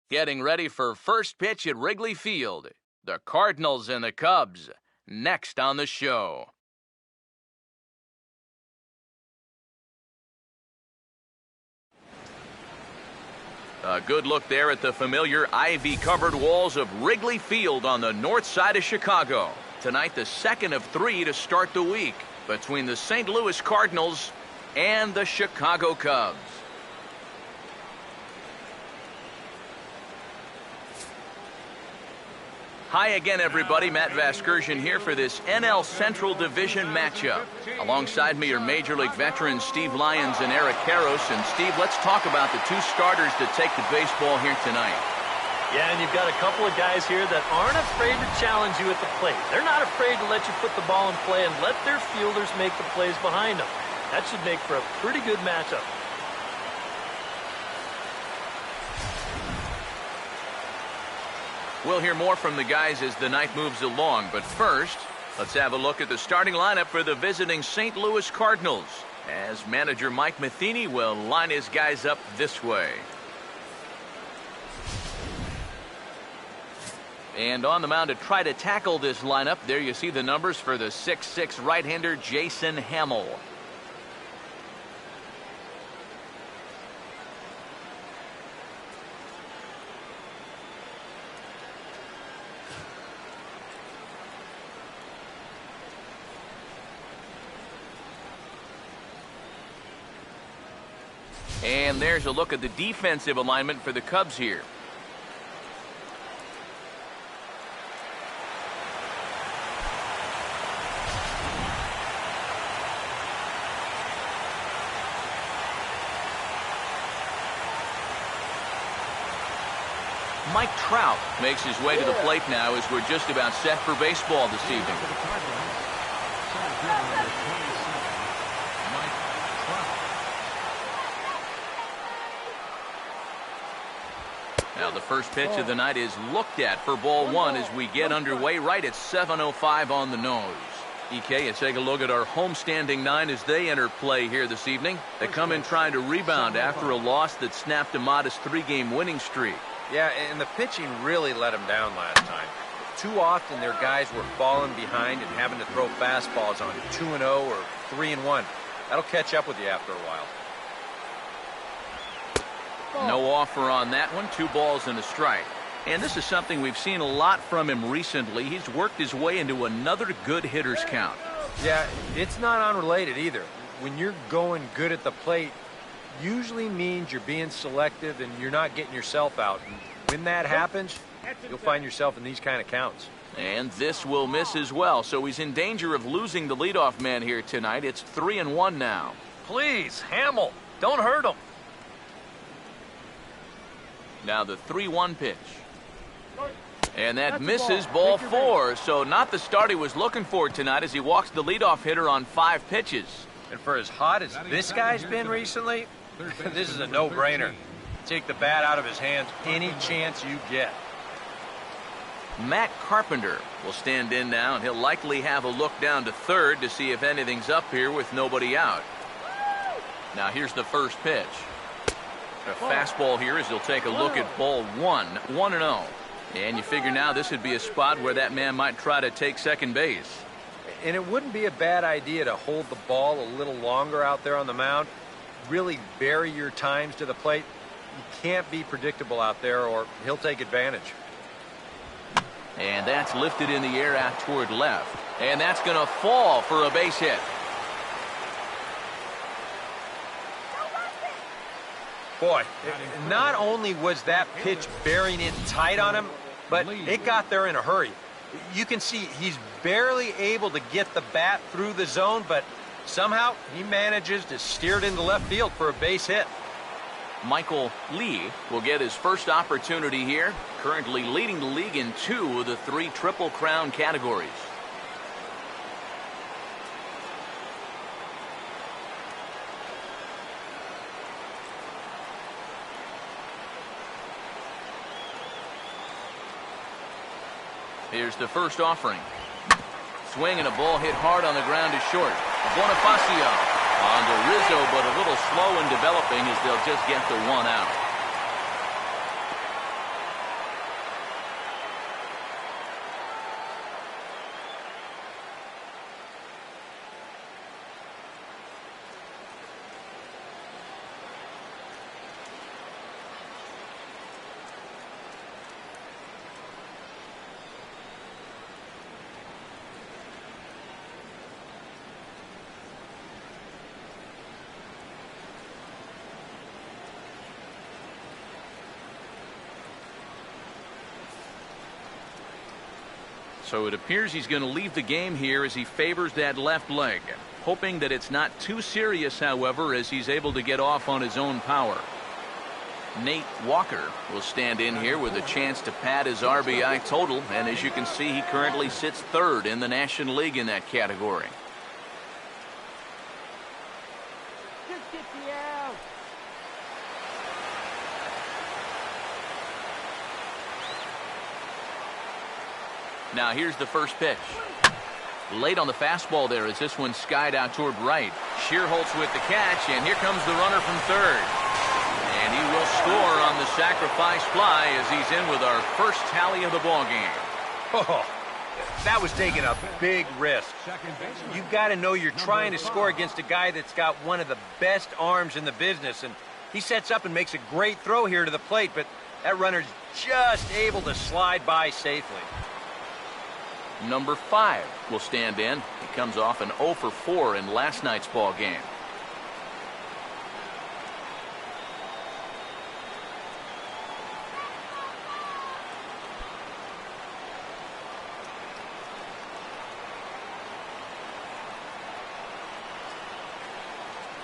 Getting ready for first pitch at Wrigley Field. The Cardinals and the Cubs, next on the show. A good look there at the familiar ivy-covered walls of Wrigley Field on the north side of Chicago. Tonight, the second of 3 to start the week between the St. Louis Cardinals and the Chicago Cubs. Hi again, everybody. Matt Vasgersian here for this NL Central Division matchup. Alongside me are Major League veterans Steve Lyons and Eric Karros. And Steve, let's talk about the two starters that take the baseball here tonight. Yeah, and you've got a couple of guys here that aren't afraid to challenge you at the plate. They're not afraid to let you put the ball in play and let their fielders make the plays behind them. That should make for a pretty good matchup. We'll hear more from the guys as the night moves along, but first, let's have a look at the starting lineup for the visiting St. Louis Cardinals, as manager Mike Matheny will line his guys up this way. And on the mound to try to tackle this lineup, there you see the numbers for the 6'6" right-hander Jason Hamill. And there's a look at the defensive alignment for the Cubs here. Mike Trout makes his way to the plate now as we're just about set for baseball this evening. Now the first pitch of the night is looked at for ball one as we get underway right at 7:05 on the nose. EK, let's take a look at our homestanding 9 as they enter play here this evening. They come in trying to rebound after a loss that snapped a modest 3-game winning streak. Yeah, and the pitching really let them down last time. Too often their guys were falling behind and having to throw fastballs on 2-0 or 3-1. That'll catch up with you after a while. No offer on that one. 2 balls and a strike. And this is something we've seen a lot from him recently. He's worked his way into another good hitter's count. Yeah, it's not unrelated either. When you're going good at the plate, usually means you're being selective and you're not getting yourself out. And when that happens, you'll find yourself in these kind of counts. And this will miss as well, so he's in danger of losing the leadoff man here tonight. It's 3-1 now. Please, Hamill, don't hurt him. Now the 3-1 pitch. And that misses ball 4, so not the start he was looking for tonight as he walks the leadoff hitter on 5 pitches. And for as hot as this guy's been recently, this is a no-brainer. Take the bat out of his hands any chance you get. Matt Carpenter will stand in now, and he'll likely have a look down to third to see if anything's up here with nobody out. Now here's the first pitch. A fastball here as he'll take a look at ball 1, 1-0. And you figure now this would be a spot where that man might try to take second base. And it wouldn't be a bad idea to hold the ball a little longer out there on the mound. Really vary your times to the plate. You can't be predictable out there or he'll take advantage. And that's lifted in the air out toward left. And that's going to fall for a base hit. Boy, not only was that pitch bearing in tight on him, but it got there in a hurry. You can see he's barely able to get the bat through the zone, but somehow he manages to steer it into left field for a base hit. Michael Lee will get his first opportunity here, currently leading the league in 2 of the 3 Triple Crown categories. Here's the first offering. Swing and a ball hit hard on the ground is short. Bonifacio on to Rizzo, but a little slow in developing as they'll just get the 1 out. So it appears he's going to leave the game here as he favors that left leg. Hoping that it's not too serious, however, as he's able to get off on his own power. Nate Walker will stand in here with a chance to pad his RBI total, and as you can see, he currently sits third in the National League in that category. Now here's the first pitch. Late on the fastball there as this one skied out toward right. Shearholtz with the catch, and here comes the runner from third. And he will score on the sacrifice fly as he's in with our first tally of the ball game. Oh, that was taking a big risk. You've got to know you're trying to score against a guy that's got one of the best arms in the business, and he sets up and makes a great throw here to the plate, but that runner's just able to slide by safely. Number 5 will stand in. He comes off an 0 for 4 in last night's ball game.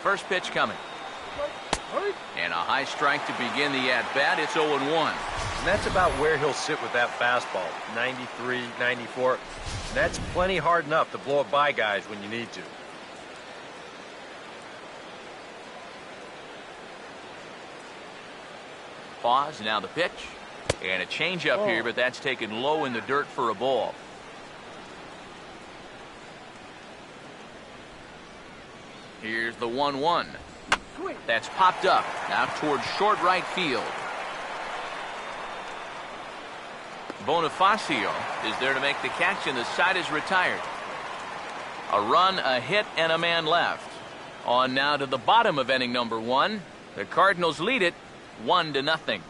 First pitch coming. And a high strike to begin the at-bat. It's 0-1. And that's about where he'll sit with that fastball, 93, 94. And that's plenty hard enough to blow it by guys when you need to. Pause, now the pitch. And a changeup here, but that's taken low in the dirt for a ball. Here's the 1-1. That's popped up, now towards short right field. Bonifacio is there to make the catch, and the side is retired. A run, a hit, and a man left. On now to the bottom of inning number 1. The Cardinals lead it 1-0.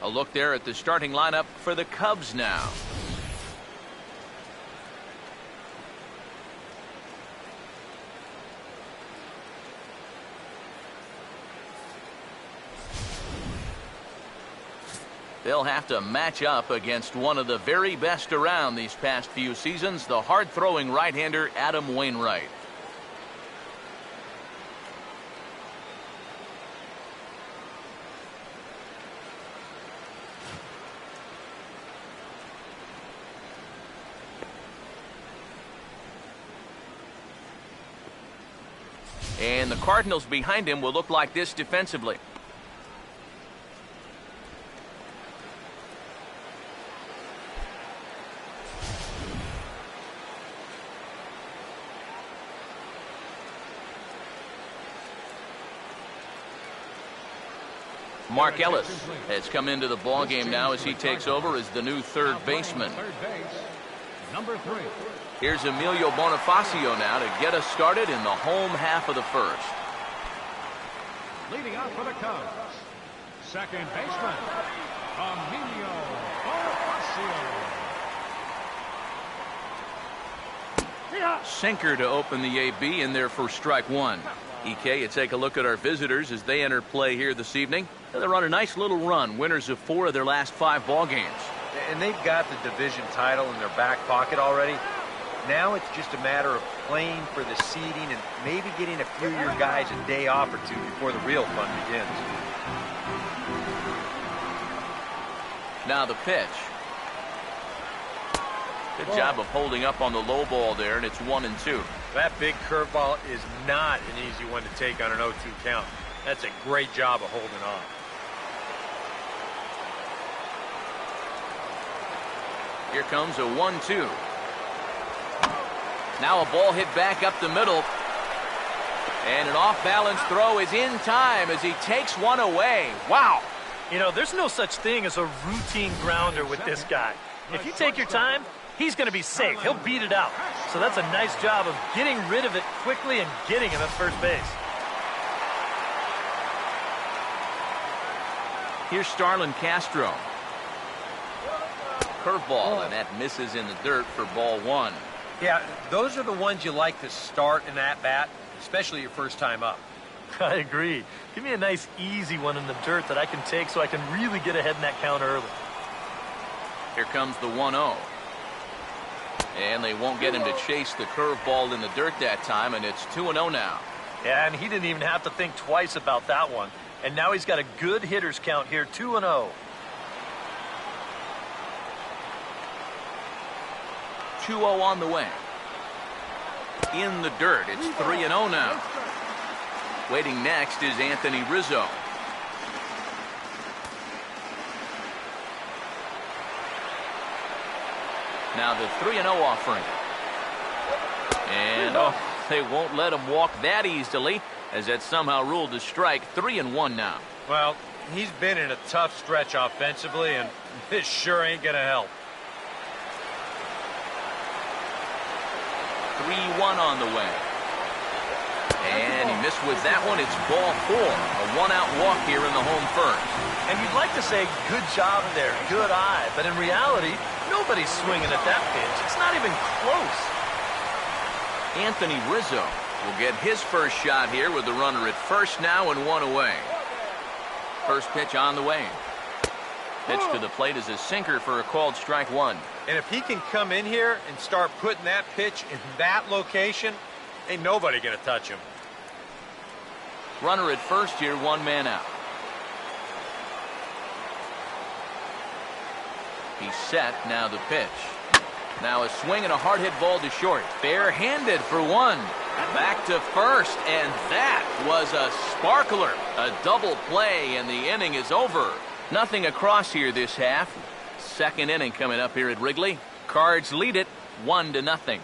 A look there at the starting lineup for the Cubs now. They'll have to match up against one of the very best around these past few seasons, the hard-throwing right-hander Adam Wainwright. And the Cardinals behind him will look like this defensively. Mark Ellis has come into the ballgame now as he takes over as the new third baseman. Number 3. Here's Emilio Bonifacio now to get us started in the home half of the first. Leading off for the Cubs, second baseman, Emilio Bonifacio. Sinker to open the AB in there for strike 1. EK, you take a look at our visitors as they enter play here this evening. They're on a nice little run, winners of 4 of their last 5 ball games. And they've got the division title in their back pocket already. Now it's just a matter of playing for the seeding and maybe getting a few of your guys a day off or 2 before the real fun begins. Now the pitch. Good job of holding up on the low ball there, and it's 1-2. That big curveball is not an easy one to take on an 0-2 count. That's a great job of holding on. Here comes a 1-2. Now a ball hit back up the middle. And an off-balance throw is in time as he takes one away. Wow. You know, there's no such thing as a routine grounder with this guy. If you take your time, he's going to be safe. He'll beat it out. So that's a nice job of getting rid of it quickly and getting him at first base. Here's Starlin Castro. Curveball, and that misses in the dirt for ball 1. Yeah, those are the ones you like to start an at-bat, especially your first time up. I agree. Give me a nice, easy one in the dirt that I can take so I can really get ahead in that count early. Here comes the 1-0. And they won't get him to chase the curveball in the dirt that time, and it's 2-0 now. Yeah, and he didn't even have to think twice about that one. And now he's got a good hitter's count here, 2-0. 2-0 on the way. In the dirt, it's 3-0 now. Waiting next is Anthony Rizzo. Now the 3-0 offering. And they won't let him walk that easily, as that's somehow ruled a strike. 3-1 now. Well, he's been in a tough stretch offensively, and this sure ain't gonna help. 3-1 on the way. And he missed with that one. It's ball 4. A one-out walk here in the home first. And you'd like to say, good job there, good eye. But in reality, nobody's swinging at that pitch. It's not even close. Anthony Rizzo will get his first shot here with the runner at first now and 1 away. First pitch on the way. Pitch to the plate is a sinker for a called strike 1. And if he can come in here and start putting that pitch in that location, ain't nobody gonna touch him. Runner at first here, 1 man out. He's set, now the pitch. Now a swing and a hard hit ball to short. Bare-handed for 1. Back to first, and that was a sparkler. A double play, and the inning is over. Nothing across here this half. Second inning coming up here at Wrigley. Cards lead it 1-0.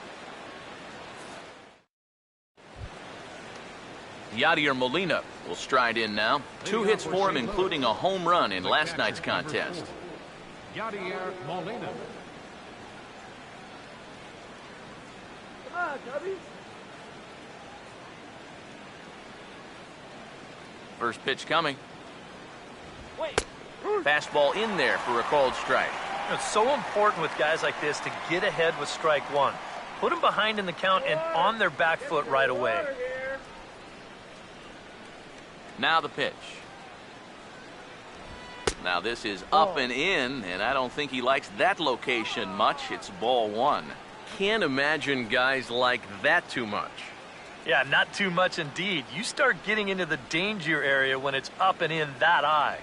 Yadier Molina will stride in now. 2 hits for him, including a home run in last night's contest. Yadier Molina. First pitch coming. Fastball in there for a called strike. It's so important with guys like this to get ahead with strike 1. Put them behind in the count and on their back foot right away. Now the pitch. Now this is up and in, and I don't think he likes that location much. It's ball 1. Can't imagine guys like that too much. Yeah, not too much indeed. You start getting into the danger area when it's up and in that high.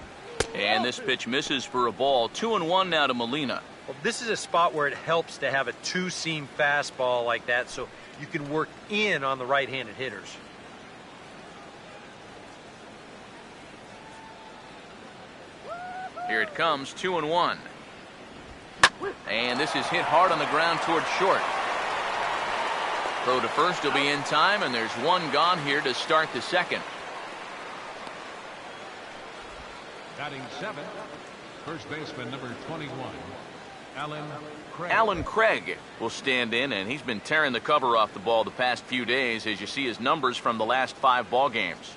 And this pitch misses for a ball. 2-1 now to Molina. Well, this is a spot where it helps to have a 2-seam fastball like that so you can work in on the right-handed hitters. Here it comes, 2-1. And this is hit hard on the ground toward short. Throw to first will be in time, and there's 1 gone here to start the second. Batting 7th, first baseman number 21, Alan Craig will stand in, and he's been tearing the cover off the ball the past few days, as you see his numbers from the last 5 ball games.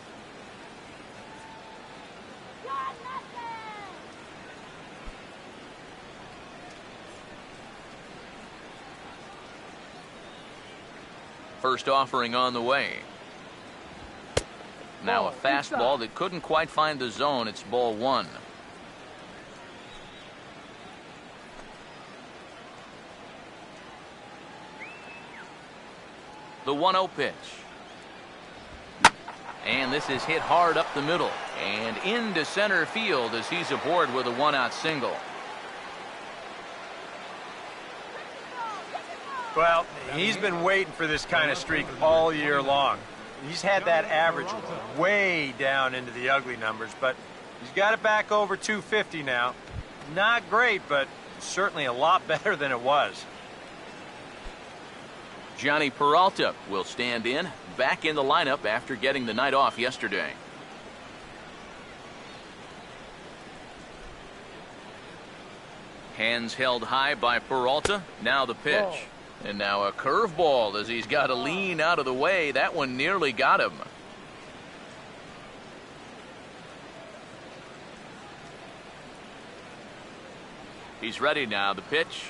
First offering on the way. Now a fastball that couldn't quite find the zone. It's ball 1. The 1-0 pitch. And this is hit hard up the middle and into center field as he's aboard with a 1-out single. Well, he's been waiting for this kind of streak all year long. He's had that average way down into the ugly numbers, but he's got it back over 250 now. Not great, but certainly a lot better than it was. Johnny Peralta will stand in, back in the lineup after getting the night off yesterday. Hands held high by Peralta. Now the pitch. And now a curveball as he's got to lean out of the way. That one nearly got him. He's ready now. The pitch.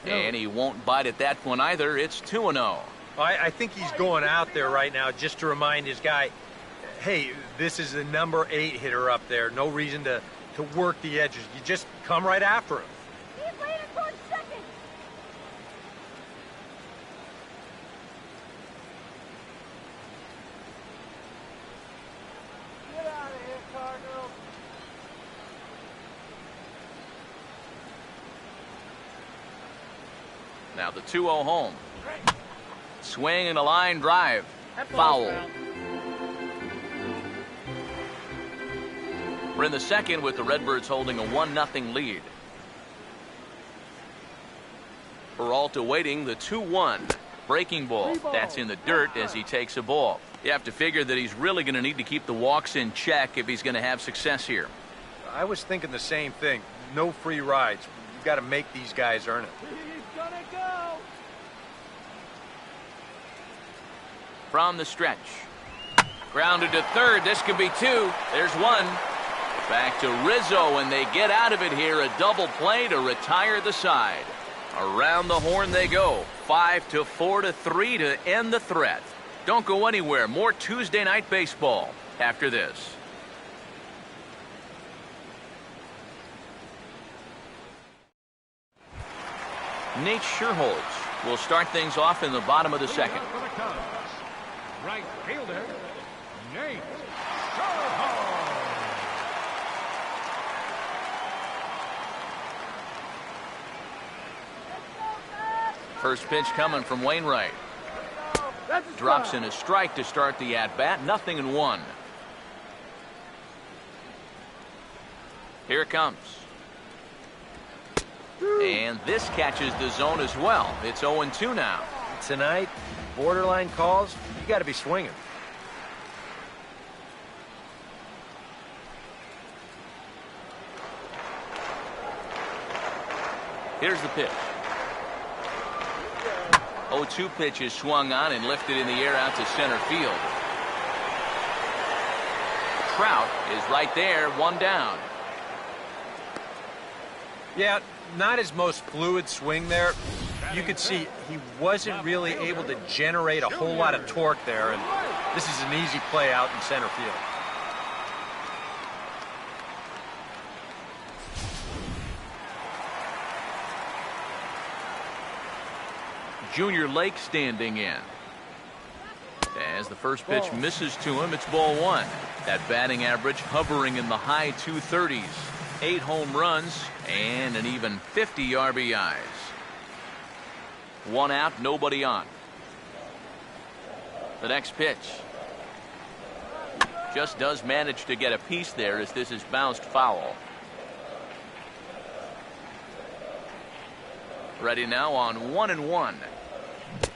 And he won't bite at that one either. It's 2-0. I think he's going out there right now just to remind his guy, Hey, this is the number 8 hitter up there. No reason to work the edges. You just come right after him. He's leaning towards second. Get out of here, Cardinals. Now the 2-0 home. Swing and a line drive. Foul. We're in the second with the Redbirds holding a 1-0 lead. Peralta waiting the 2-1. Breaking ball. That's in the dirt as he takes a ball. You have to figure that he's really going to need to keep the walks in check if he's going to have success here. I was thinking the same thing. No free rides. You've got to make these guys earn it. He's gonna go. From the stretch. Grounded to third. This could be 2. There's 1. Back to Rizzo, and they get out of it here. A double play to retire the side. Around the horn they go. 5-4-3 to end the threat. Don't go anywhere. More Tuesday night baseball after this. Nate Sherholz will start things off in the bottom of the second. Right fielder, Nate Sherholz. First pitch coming from Wainwright. Drops in a strike to start the at-bat. 0-1. Here it comes. And this catches the zone as well. It's 0-2 now. Tonight, borderline calls, you got to be swinging. Here's the pitch. 0-2 pitch is swung on and lifted in the air out to center field. Trout is right there, 1 down. Yeah, not his most fluid swing there. You could see he wasn't really able to generate a whole lot of torque there, and this is an easy play out in center field. Junior Lake standing in. As the first pitch misses to him, it's ball 1. That batting average hovering in the high 230s. 8 home runs and an even 50 RBIs. 1 out, nobody on. The next pitch. Just does manage to get a piece there as this is bounced foul. Ready now on 1-1.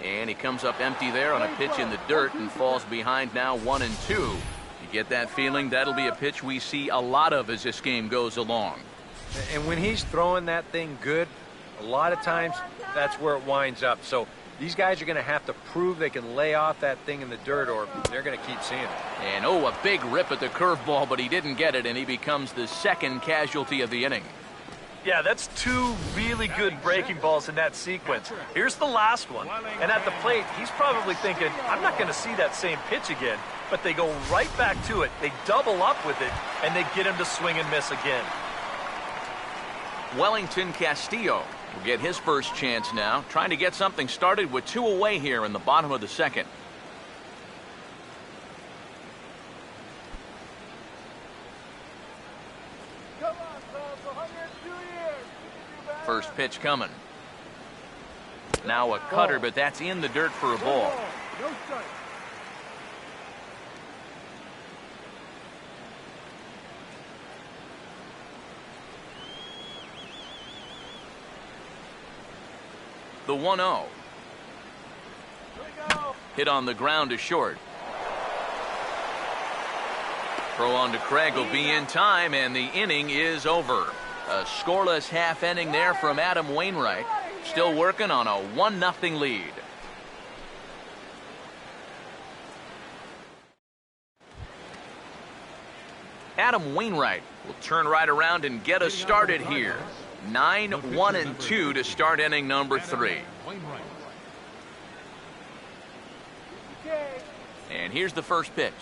And he comes up empty there on a pitch in the dirt and falls behind now 1-2. You get that feeling that'll be a pitch we see a lot of as this game goes along. And when he's throwing that thing good, a lot of times that's where it winds up. So these guys are going to have to prove they can lay off that thing in the dirt, or they're going to keep seeing it. And a big rip at the curveball, but he didn't get it, and he becomes the second casualty of the inning. Yeah, that's 2 really good breaking balls in that sequence. Here's the last one. And at the plate, he's probably thinking, I'm not going to see that same pitch again. But they go right back to it. They double up with it, and they get him to swing and miss again. Wellington Castillo will get his first chance now, trying to get something started with 2 away here in the bottom of the second. Come on, Cubs, 102 years. First pitch coming. Now a cutter, but that's in the dirt for a ball. No strike. The 1-0. Hit on the ground to short. Throw on to Craig will be in time, and the inning is over. A scoreless half inning there from Adam Wainwright. Still working on a 1-0 lead. Adam Wainwright will turn right around and get us started here. 9-1-2 to start inning number 3. And here's the first pitch.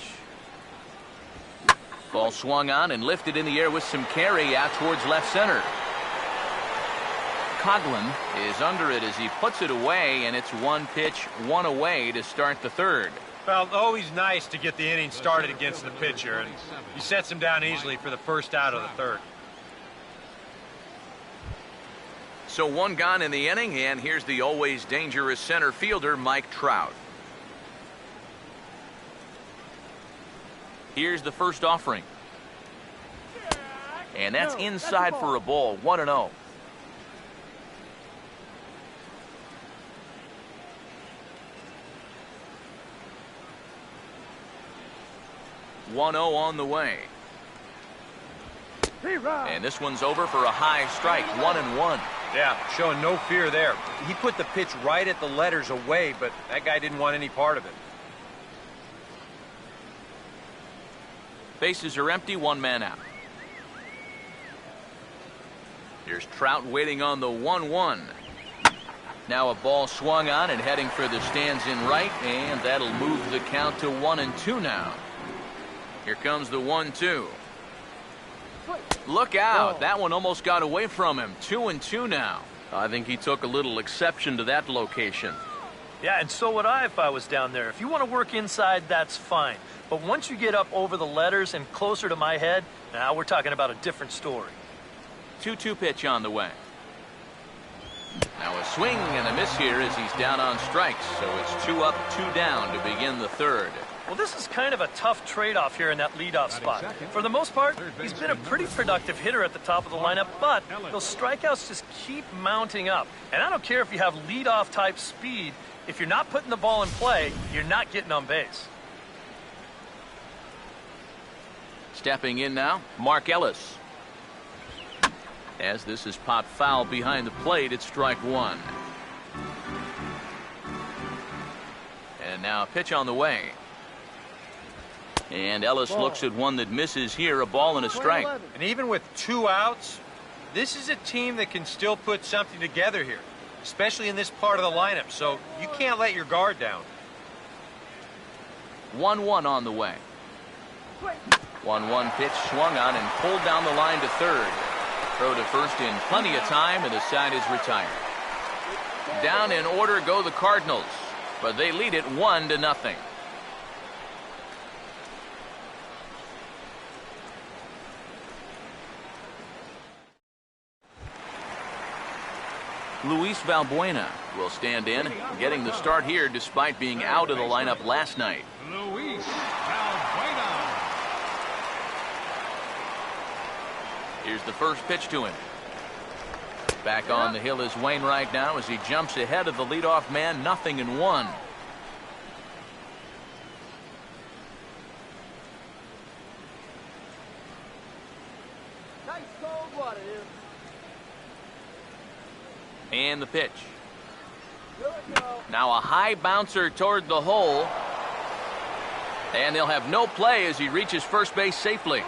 Ball swung on and lifted in the air with some carry out towards left center. Coughlin is under it as he puts it away, and it's one pitch, one away to start the third. Well, always nice to get the inning started against the pitcher, and he sets him down easily for the first out of the third. So one gone in the inning, and here's the always dangerous center fielder, Mike Trout. Here's the first offering. And that's inside for a ball, 1-0. On the way. And this one's over for a high strike, 1-1. Yeah, showing no fear there. He put the pitch right at the letters away, but that guy didn't want any part of it. Bases are empty, one man out. Here's Trout waiting on the 1-1. Now a ball swung on and heading for the stands in right, and that'll move the count to 1-2 now. Here comes the 1-2. Look out. That one almost got away from him. 2-2 now. I think he took a little exception to that location. Yeah, and so would I if I was down there. If you want to work inside, that's fine. But once you get up over the letters and closer to my head, now we're talking about a different story. 2-2 pitch on the way. Now a swing and a miss here as he's down on strikes. So it's 2 up, 2 down to begin the third. Well, this is kind of a tough trade-off here in that leadoff spot. For the most part, he's been a pretty productive hitter at the top of the lineup, but those strikeouts just keep mounting up. And I don't care if you have leadoff type speed. If you're not putting the ball in play, you're not getting on base. Stepping in now, Mark Ellis. As this is popped foul behind the plate, it's strike one. And now a pitch on the way. And Ellis looks at one that misses here, a ball and a strike. And even with 2 outs, this is a team that can still put something together here, especially in this part of the lineup, so you can't let your guard down. 1-1 on the way. 1-1 pitch swung on and pulled down the line to third. Throw to first in plenty of time, and the side is retired. Down in order go the Cardinals, but they lead it 1-0. Luis Valbuena will stand in, getting the start here despite being out of the lineup last night. Luis Valbuena. Here's the first pitch to him. Back on the hill is Wainwright now as he jumps ahead of the leadoff man, 0-1. Nice cold water here. And the pitch. Here we go. Now a high bouncer toward the hole. And they'll have no play as he reaches first base safely.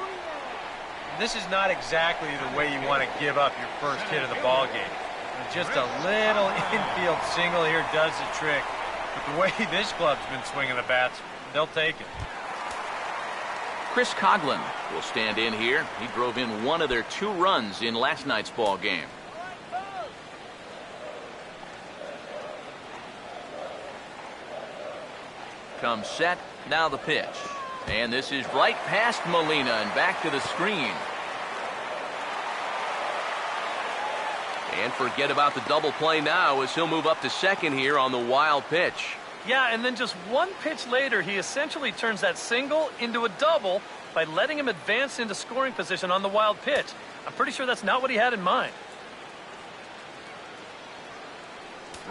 This is not exactly the way you want to give up your first hit of the ball game. Just a little infield single here does the trick. But the way this club's been swinging the bats, they'll take it. Chris Coughlin will stand in here. He drove in one of their 2 runs in last night's ball game. Comes set, now the pitch. And this is right past Molina and back to the screen. And forget about the double play now as he'll move up to second here on the wild pitch. Yeah, and then just 1 pitch later, he essentially turns that single into a double by letting him advance into scoring position on the wild pitch. I'm pretty sure that's not what he had in mind.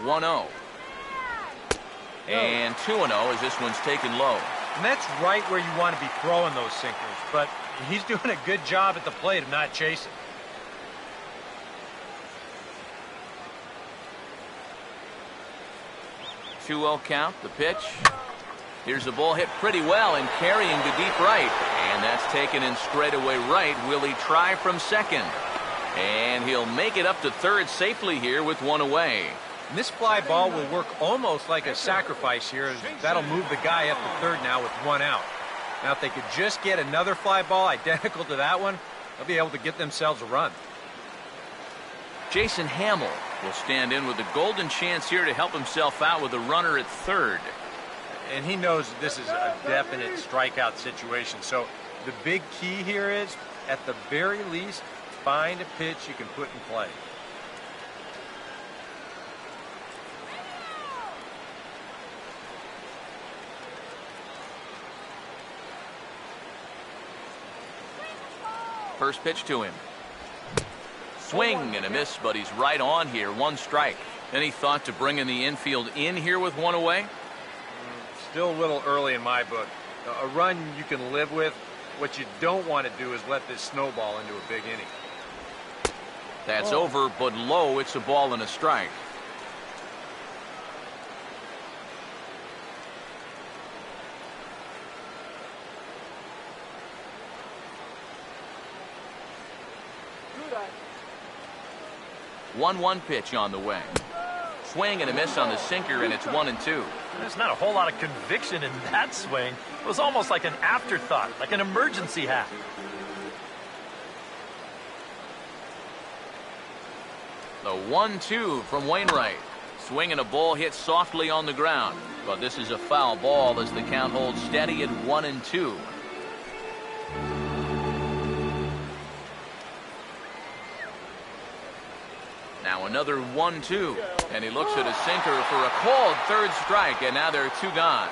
1-0. And 2-0 as this one's taken low. And that's right where you want to be throwing those sinkers, but he's doing a good job at the plate of not chasing. Two-0 count, the pitch. Here's the ball hit pretty well and carrying to deep right. And that's taken in straightaway right. Will he try from second? And he'll make it up to third safely here with 1 away. And this fly ball will work almost like a sacrifice here. That'll move the guy up to third now with 1 out. Now, if they could just get another fly ball identical to that one, they'll be able to get themselves a run. Jason Hamill will stand in with a golden chance here to help himself out with a runner at third. And he knows this is a definite strikeout situation. So the big key here is, at the very least, find a pitch you can put in play. First pitch to him. Swing and a miss, but he's right on here. One strike. Any thought to bringing the infield in here with one away? Still a little early in my book. A run you can live with. What you don't want to do is let this snowball into a big inning. That's over, but low. It's a ball and a strike. Good eye. 1-1 pitch on the way. Swing and a miss on the sinker, and it's 1-2. There's not a whole lot of conviction in that swing. It was almost like an afterthought, like an emergency hack. The 1-2 from Wainwright. Swing and a ball hit softly on the ground. But this is a foul ball as the count holds steady at 1-2. Now another 1-2. And he looks at a sinker for a called third strike, and now there are two gone.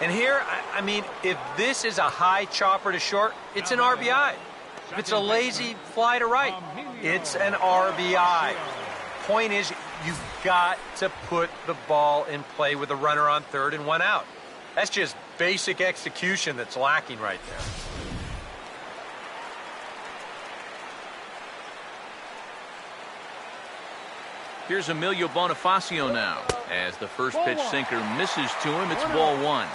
And here, I mean, if this is a high chopper to short, it's an RBI. If it's a lazy fly to right, it's an RBI. Point is, you've got to put the ball in play with a runner on third and one out. That's just basic execution that's lacking right there. Here's Emilio Bonifacio now. As the first pitch sinker misses to him, it's ball one.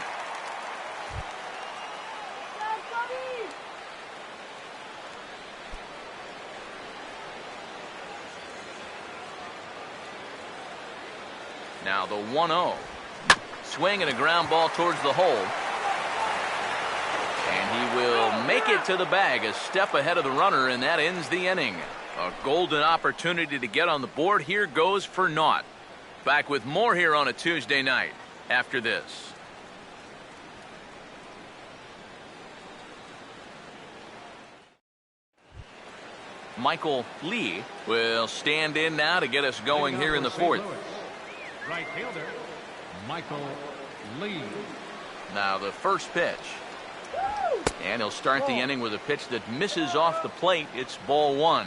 Now the 1-0. Swing and a ground ball towards the hole. And he will make it to the bag, a step ahead of the runner, and that ends the inning. A golden opportunity to get on the board here goes for naught. Back with more here on a Tuesday night after this. Michael Lee will stand in now to get us going here in the fourth. Right fielder, Michael Lee. Now the first pitch. And he'll start the inning with a pitch that misses off the plate. It's ball one.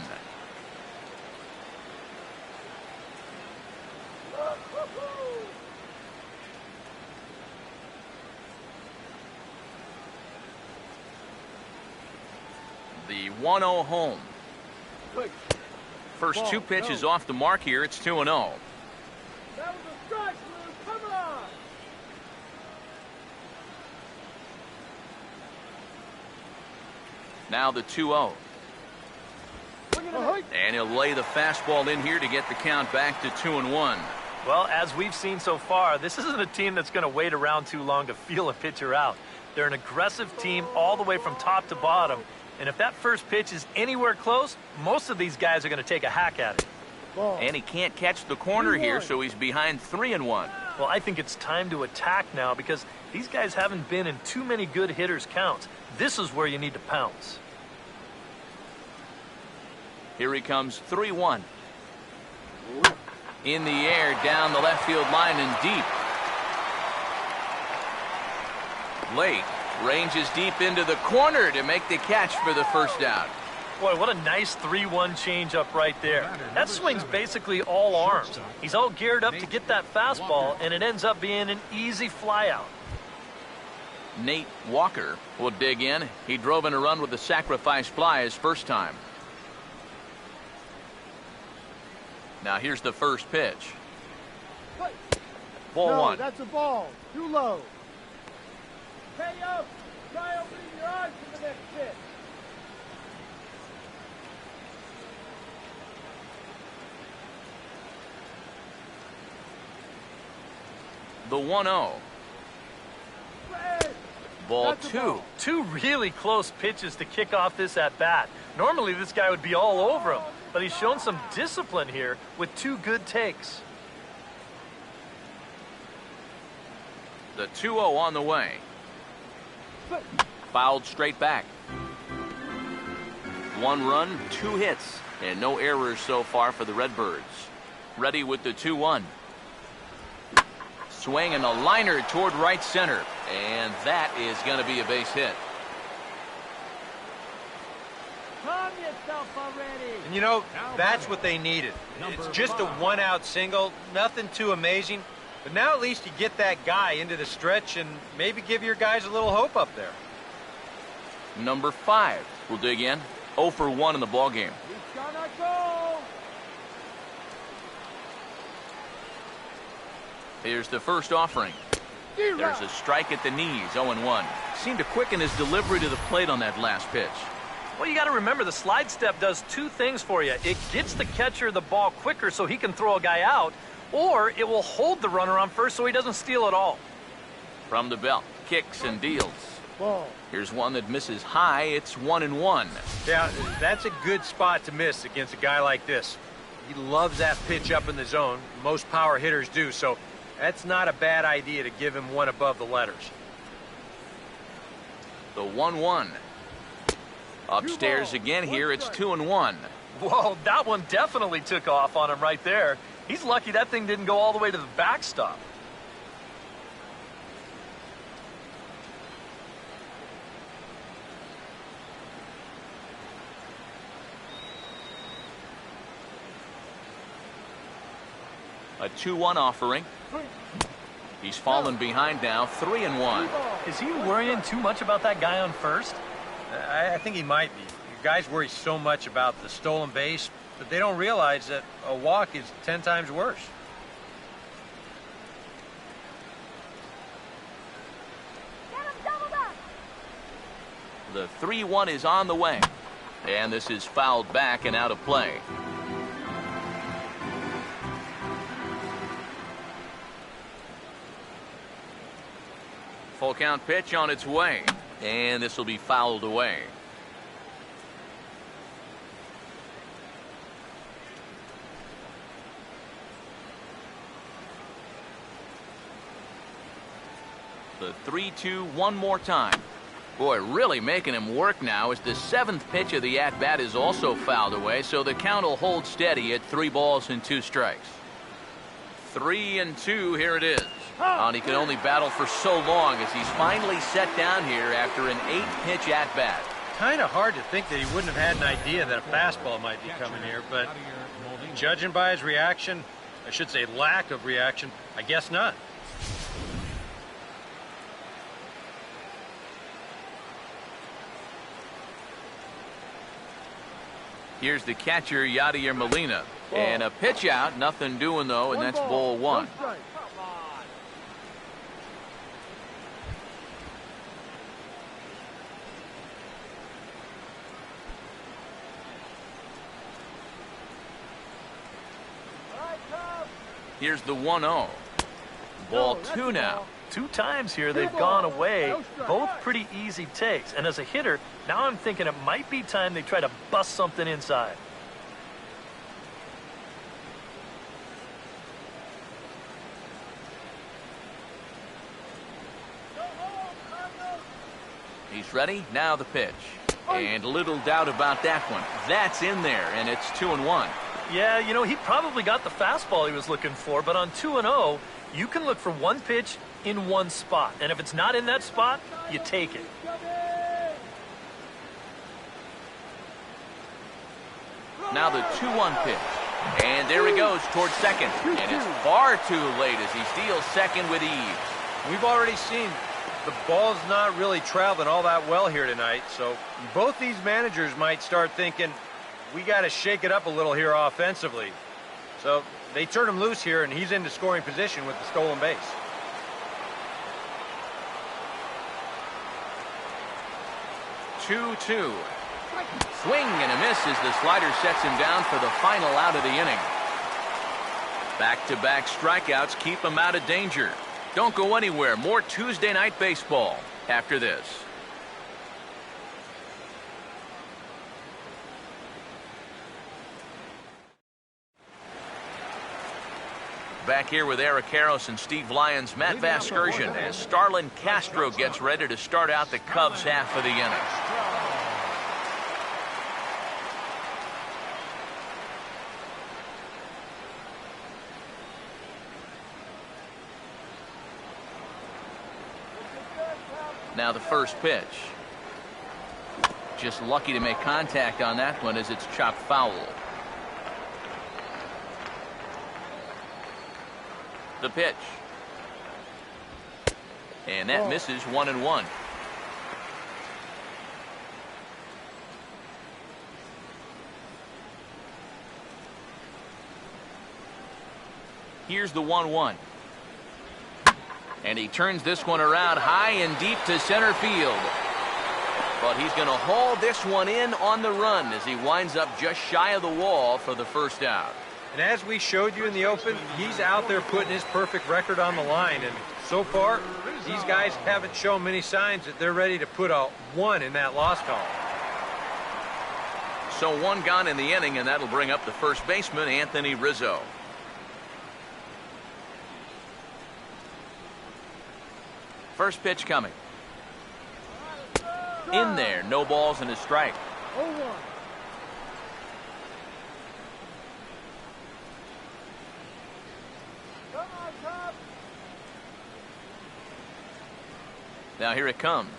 The 1-0 home. First two pitches off the mark here. It's 2-0. That was a strike, Lou. Come on. Now the 2-0. And he'll lay the fastball in here to get the count back to 2-1. Well, as we've seen so far, this isn't a team that's going to wait around too long to feel a pitcher out. They're an aggressive team all the way from top to bottom. And if that first pitch is anywhere close, most of these guys are going to take a hack at it. And he can't catch the corner here, so he's behind 3-1. Well, I think it's time to attack now because these guys haven't been in too many good hitters' counts. This is where you need to pounce. Here he comes, 3-1. In the air, down the left field line and deep. Lake ranges deep into the corner to make the catch for the first out. Boy, what a nice 3-1 changeup right there. That swing's basically all arms. He's all geared up to get that fastball, and it ends up being an easy flyout. Nate Walker will dig in. He drove in a run with the sacrifice fly his first time. Now here's the first pitch. Ball one. That's a ball. Too low. Hey, yo. Try opening your eyes for the next pitch. The 1-0. Ball That's a 2. ball. Two really close pitches to kick off this at-bat. Normally this guy would be all over him, but he's shown some discipline here with 2 good takes. The 2-0 on the way. Fouled straight back. 1 run, 2 hits, and no errors so far for the Redbirds. Ready with the 2-1. Swing and a liner toward right center, and that is going to be a base hit. Calm yourself already. And you know, that's what they needed. It's just a 1-out single, nothing too amazing. But now at least you get that guy into the stretch and maybe give your guys a little hope up there. Number 5 will dig in. 0 for 1 in the ballgame. He's gonna go. Here's the first offering. There's a strike at the knees, 0-1. Seemed to quicken his delivery to the plate on that last pitch. Well, you got to remember the slide step does 2 things for you. It gets the catcher the ball quicker so he can throw a guy out, or it will hold the runner on first so he doesn't steal at all. From the belt, kicks and deals. Ball. Here's one that misses high. It's 1-1. Yeah, that's a good spot to miss against a guy like this. He loves that pitch up in the zone. Most power hitters do, so that's not a bad idea to give him one above the letters. The 1-1. Upstairs again here. It's 2-1. Whoa, that one definitely took off on him right there. He's lucky that thing didn't go all the way to the backstop. A 2-1 offering. He's fallen behind now, 3-1. Is he worrying too much about that guy on first? I think he might be. Guys worry so much about the stolen base, but they don't realize that a walk is 10 times worse. The 3-1 is on the way. And this is fouled back and out of play. Full count pitch on its way. And this will be fouled away. The 3-2 one more time. Boy, really making him work now as the 7th pitch of the at-bat is also fouled away, so the count will hold steady at 3 balls and 2 strikes. 3-2, here it is. And he can only battle for so long as he's finally set down here after an 8-pitch at-bat. Kind of hard to think that he wouldn't have had an idea that a fastball might be coming here, but judging by his reaction, I should say lack of reaction, I guess not. Here's the catcher, Yadier Molina. And a pitch out, nothing doing though, and that's ball 1. Here's the 1-0. Ball 2 now. 2 times here they've gone away, both pretty easy takes. And as a hitter, now I'm thinking it might be time they try to bust something inside. He's ready. Now the pitch. And little doubt about that one. That's in there, and it's 2-1. Yeah, you know, he probably got the fastball he was looking for, but on 2-0, you can look for one pitch in one spot. And if it's not in that spot, you take it. Now the 2-1 pitch. And there he goes towards second. And it's far too late as he steals second with ease. We've already seen the ball's not really traveling all that well here tonight, so both these managers might start thinking, we got to shake it up a little here offensively. So they turn him loose here, and he's into scoring position with the stolen base. Two. Swing and a miss as the slider sets him down for the final out of the inning. Back-to-back strikeouts keep him out of danger. Don't go anywhere. More Tuesday Night Baseball after this. Back here with Eric Harris and Steve Lyons, Matt Vasgersian, as Starlin Castro gets ready to start out the Cubs half of the inning. Now the first pitch. Just lucky to make contact on that one as it's chopped foul. The pitch. And that misses 1-1. Here's the 1-1. And he turns this one around high and deep to center field. But he's going to haul this one in on the run as he winds up just shy of the wall for the first out. And as we showed you in the open, he's out there putting his perfect record on the line. And so far, these guys haven't shown many signs that they're ready to put a 1 in that loss column. So 1 gone in the inning, and that'll bring up the first baseman, Anthony Rizzo. First pitch coming. In there, no balls and a strike. 0-1. Now here it comes.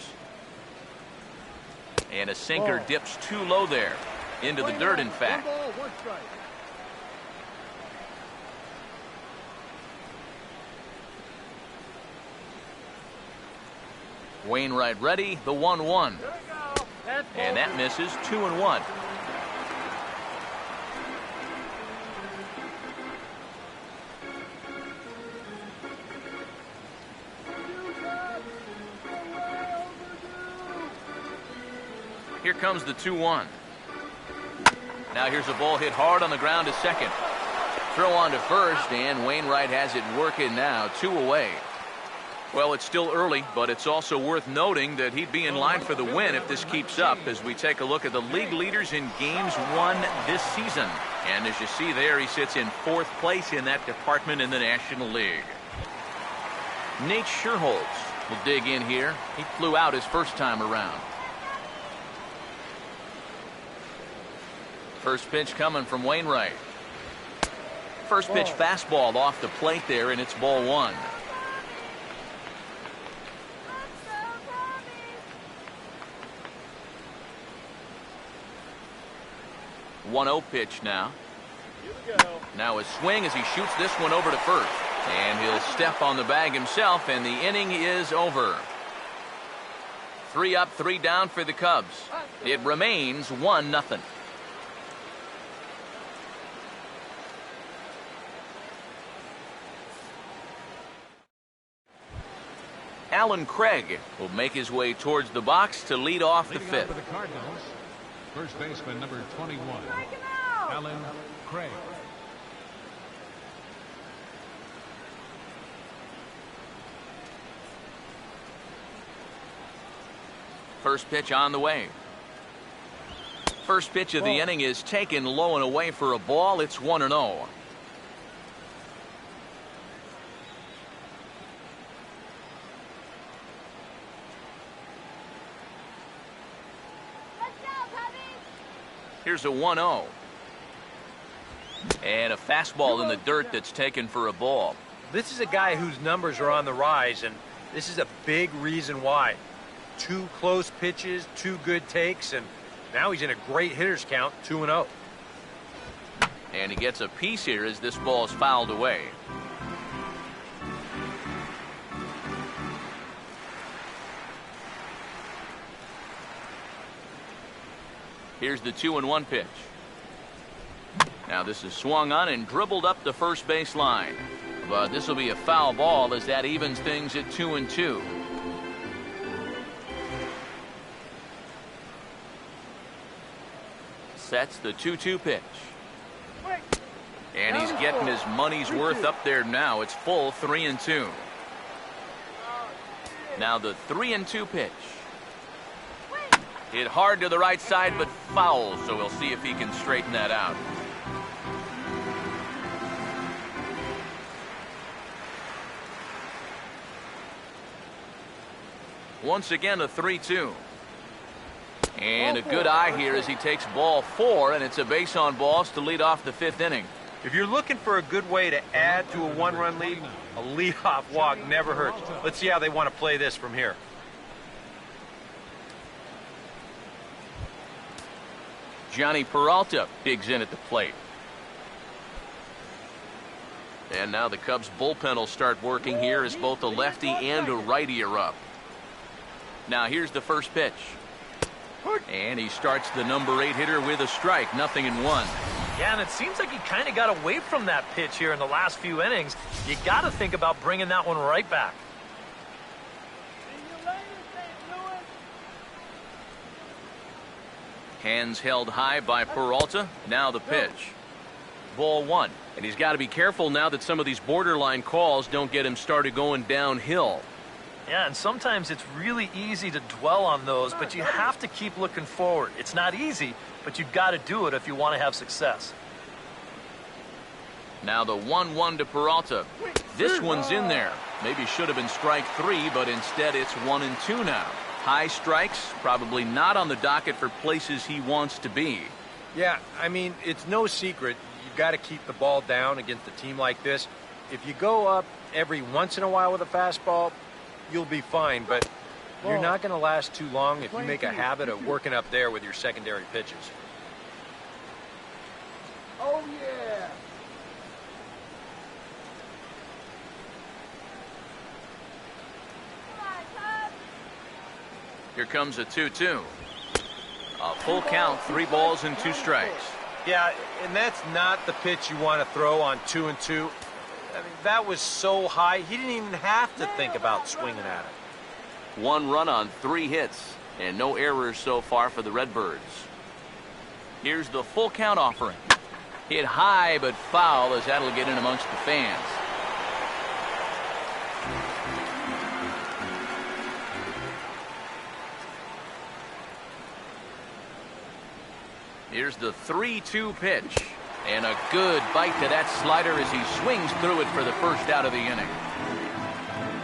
And a sinker dips too low there. Into the dirt, in fact. 1 ball, 1 strike. Wainwright ready, the 1-1. And that misses 2-1. Here comes the 2-1. Now here's a ball hit hard on the ground to second. Throw on to first, and Wainwright has it working now, 2 away. Well, it's still early, but it's also worth noting that he'd be in line for the win if this keeps up as we take a look at the league leaders in games won this season. And as you see there, he sits in 4th place in that department in the National League. Nate Scherholtz will dig in here. He flew out his first time around. First pitch coming from Wainwright. First pitch fastball off the plate there, and it's ball 1. One-0 pitch now. Now a swing as he shoots this one over to first. And he'll step on the bag himself, and the inning is over. 3 up, 3 down for the Cubs. It remains 1-0. Alan Craig will make his way towards the box to lead off the 5th. For the Cardinals, first baseman number 21, Alan Craig. First pitch on the way. First pitch of the inning is taken low and away for a ball. It's 1-0. Here's a 1-0. And a fastball in the dirt that's taken for a ball. This is a guy whose numbers are on the rise, and this is a big reason why. 2 close pitches, 2 good takes, and now he's in a great hitter's count, 2-0. And he gets a piece here as this ball is fouled away. Here's the 2-1 pitch. Now this is swung on and dribbled up the first base line. But this will be a foul ball as that evens things at 2-2. Sets the 2-2 pitch. And he's getting his money's worth up there now. It's full 3-2. Now the 3-2 pitch. Hit hard to the right side, but foul, so we'll see if he can straighten that out. Once again, a 3-2. And a good eye here as he takes ball 4, and it's a base on balls to lead off the 5th inning. If you're looking for a good way to add to a one-run lead, a leadoff walk never hurts. Let's see how they want to play this from here. Johnny Peralta digs in at the plate. And now the Cubs bullpen will start working here as both a lefty and a righty are up. Now here's the first pitch. And he starts the number 8 hitter with a strike, 0-1. Yeah, and it seems like he kind of got away from that pitch here in the last few innings. You got to think about bringing that one right back. See you later, St. Louis. Hands held high by Peralta. Now the pitch. Ball 1. And he's got to be careful now that some of these borderline calls don't get him started going downhill. Yeah, and sometimes it's really easy to dwell on those, but you have to keep looking forward. It's not easy, but you've got to do it if you want to have success. Now the 1-1 to Peralta. This one's in there. Maybe should have been strike 3, but instead it's 1-2 now. High strikes, probably not on the docket for places he wants to be. Yeah, I mean, it's no secret. You've got to keep the ball down against a team like this. If you go up every once in a while with a fastball, you'll be fine, but you're not going to last too long if you make a habit of working up there with your secondary pitches. Oh, yeah. Here comes a 2-2. A full count, 3 balls and 2 strikes. Yeah, and that's not the pitch you want to throw on 2-2. I mean, that was so high, he didn't even have to think about swinging at it. 1 run on 3 hits, and no errors so far for the Redbirds. Here's the full count offering. Hit high but foul as that'll get in amongst the fans. Here's the 3-2 pitch. And a good bite to that slider as he swings through it for the first out of the inning.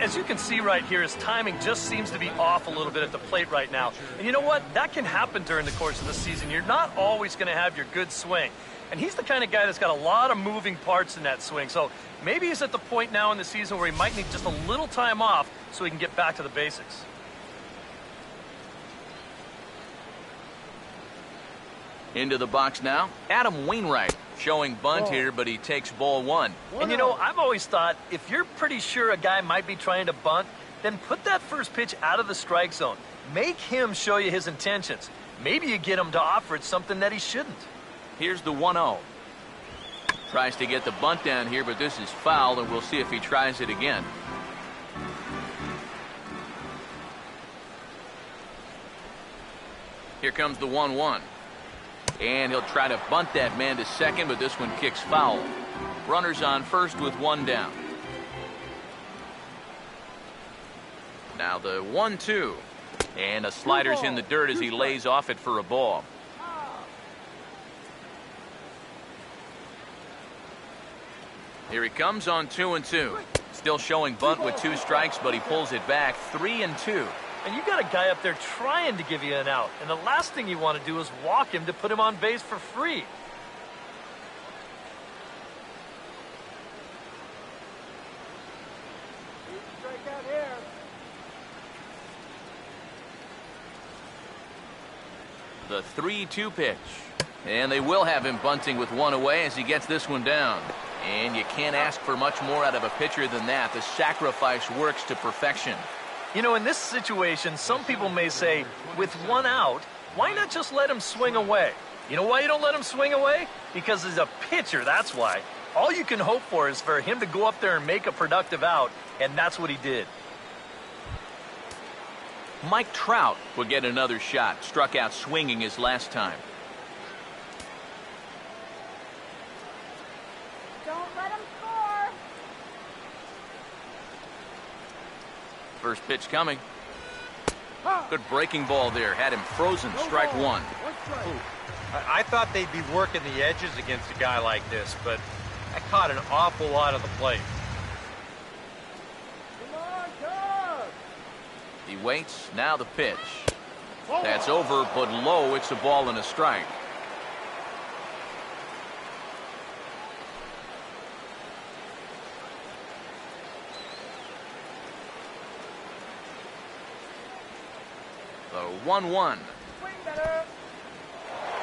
As you can see right here, his timing just seems to be off a little bit at the plate right now. And you know what? That can happen during the course of the season. You're not always going to have your good swing. And he's the kind of guy that's got a lot of moving parts in that swing. So maybe he's at the point now in the season where he might need just a little time off so he can get back to the basics. Into the box now, Adam Wainwright showing bunt here, but he takes ball 1. And you know, I've always thought if you're pretty sure a guy might be trying to bunt, then put that first pitch out of the strike zone. Make him show you his intentions. Maybe you get him to offer it something that he shouldn't. Here's the 1-0. Tries to get the bunt down here, but this is foul, and we'll see if he tries it again. Here comes the 1-1. And he'll try to bunt that man to second, but this one kicks foul. Runners on first with 1 down. Now the 1-2. And a slider's in the dirt as he lays off it for a ball. Here he comes on 2-2. Still showing bunt with 2 strikes, but he pulls it back 3-2. And you got a guy up there trying to give you an out. And the last thing you want to do is walk him to put him on base for free. Strike out here. The 3-2 pitch. And they will have him bunting with 1 away as he gets this one down. And you can't ask for much more out of a pitcher than that. The sacrifice works to perfection. You know, in this situation, some people may say, with 1 out, why not just let him swing away? You know why you don't let him swing away? Because he's a pitcher, that's why. All you can hope for is for him to go up there and make a productive out, and that's what he did. Mike Trout will get another shot. Struck out swinging his last time. Don't let him score. First pitch coming. Good breaking ball there. Had him frozen. Strike one. I thought they'd be working the edges against a guy like this, but I caught an awful lot of the plate. Come on, Cubs! He waits. Now the pitch. That's over, but low. It's a ball and a strike. The 1-1.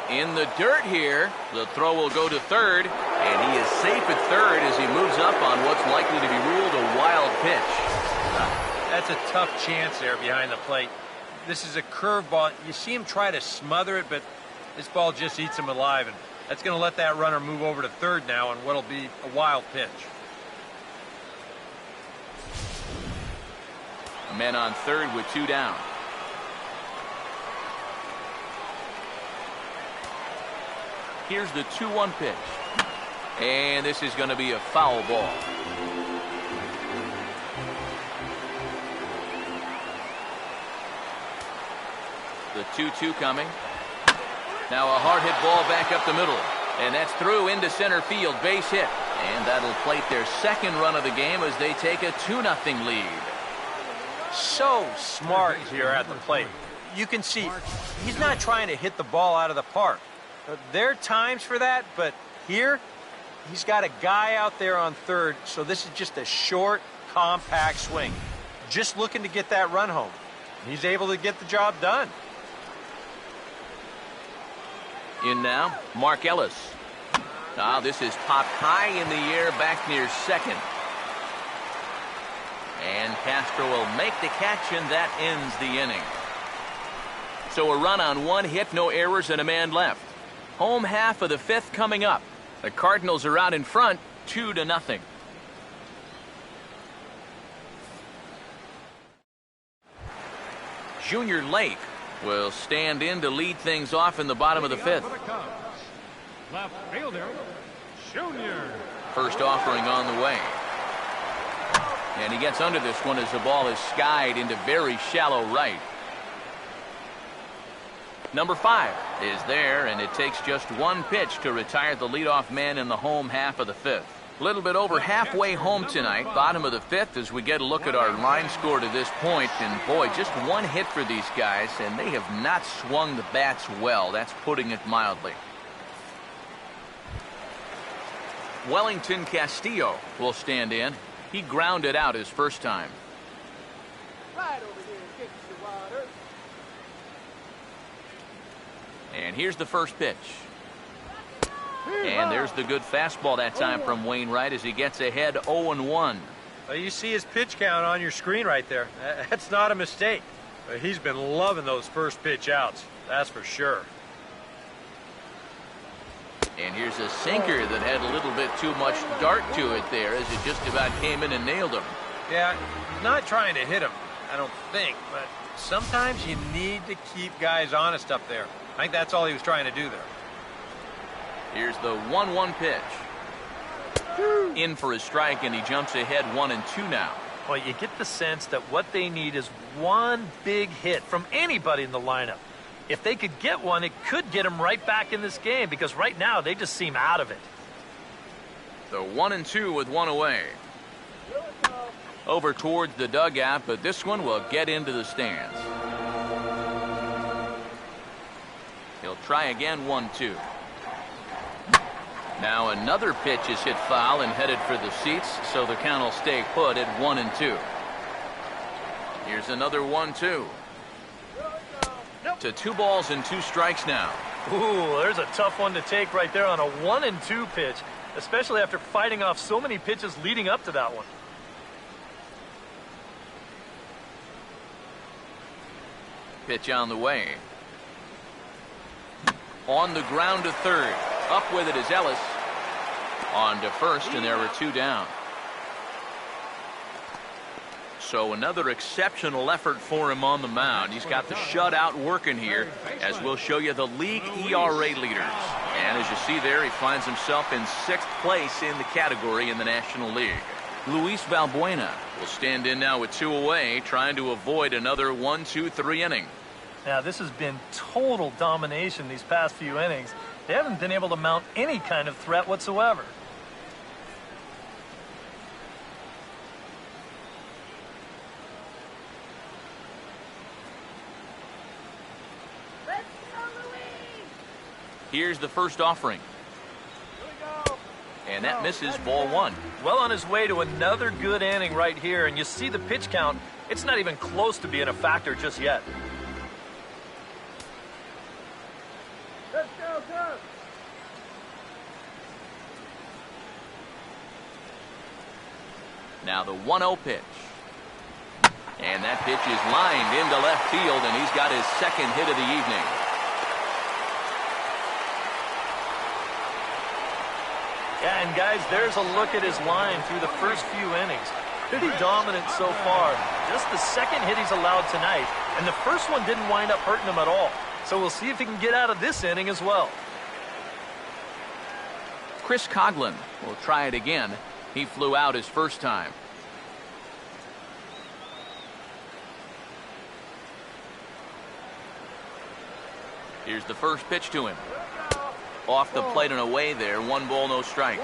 In the dirt here. The throw will go to third, and he is safe at third as he moves up on what's likely to be ruled a wild pitch. That's a tough chance there behind the plate. This is a curveball. You see him try to smother it, but this ball just eats him alive, and that's going to let that runner move over to third now on what'll be a wild pitch. A man on third with two down. Here's the 2-1 pitch. And this is going to be a foul ball. The 2-2 coming. Now a hard hit ball back up the middle. And that's through into center field. Base hit. And that'll plate their second run of the game as they take a 2-0 lead. So smart here at the plate. You can see he's not trying to hit the ball out of the park. There are times for that, but here he's got a guy out there on third, so this is just a short, compact swing. Just looking to get that run home. He's able to get the job done. In now, Mark Ellis. Now this is popped high in the air back near second. And Castro will make the catch, and that ends the inning. So a run on one hit, no errors, and a man left. Home half of the fifth coming up. The Cardinals are out in front, 2-0. Junior Lake will stand in to lead things off in the bottom of the fifth. Left fielder, Junior. First offering on the way. And he gets under this one as the ball is skied into very shallow right. Number 5 is there, and it takes just one pitch to retire the leadoff man in the home half of the fifth. A little bit over halfway home tonight, bottom of the fifth, as we get a look at our line score to this point. And boy, just one hit for these guys, and they have not swung the bats well. That's putting it mildly. Wellington Castillo will stand in. He grounded out his first time. Right over here, get the water. And here's the first pitch. And there's the good fastball that time from Wainwright as he gets ahead 0-1. You see his pitch count on your screen right there. That's not a mistake. He's been loving those first pitch outs. That's for sure. And here's a sinker that had a little bit too much dart to it there as it just about came in and nailed him. Yeah, he's not trying to hit him, I don't think, but sometimes you need to keep guys honest up there. I think that's all he was trying to do there. Here's the 1-1 pitch. In for a strike, and he jumps ahead 1-2 now. Well, you get the sense that what they need is one big hit from anybody in the lineup. If they could get one, it could get them right back in this game, because right now they just seem out of it. The 1-2 with one away. Over towards the dugout, but this one will get into the stands. He'll try again, 1-2. Now another pitch is hit foul and headed for the seats, so the count will stay put at 1-2. Here's another 1-2. To 2 balls and 2 strikes now. Ooh, there's a tough one to take right there on a 1-2 pitch, especially after fighting off so many pitches leading up to that one. Pitch on the way. On the ground to third. Up with it is Ellis. On to first, and there are 2 down. So another exceptional effort for him on the mound. He's got the shutout working here, as we'll show you the league ERA leaders. And as you see there, he finds himself in 6th place in the category in the National League. Luis Valbuena will stand in now with 2 away, trying to avoid another 1, 2, 3 inning. Now, this has been total domination these past few innings. They haven't been able to mount any kind of threat whatsoever. Here's the first offering. And that misses, ball 1. Well on his way to another good inning right here, and you see the pitch count. It's not even close to being a factor just yet. Let's go. Now the 1-0 pitch. And that pitch is lined into left field, and he's got his second hit of the evening. Yeah, and guys, there's a look at his line through the first few innings. Pretty dominant so far. Just the second hit he's allowed tonight, and the first one didn't wind up hurting him at all. So we'll see if he can get out of this inning as well. Chris Coughlin will try it again. He flew out his first time. Here's the first pitch to him. Off the plate and away there. 1 ball, no strikes.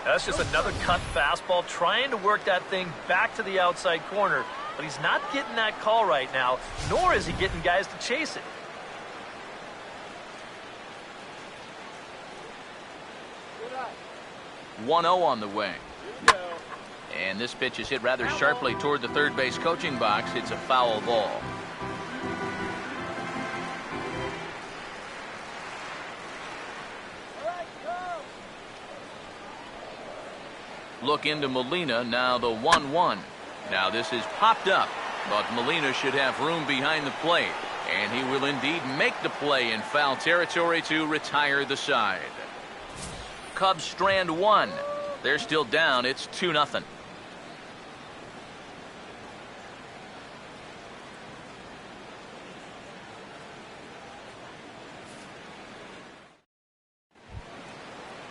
That's just another cut fastball, trying to work that thing back to the outside corner. But he's not getting that call right now, nor is he getting guys to chase it. Good eye. 1-0 on the way. And this pitch is hit rather sharply toward the third base coaching box. It's a foul ball. Look into Molina, now the 1-1. Now this is popped up, but Molina should have room behind the plate, and he will indeed make the play in foul territory to retire the side. Cubs strand 1. They're still down. It's 2-0.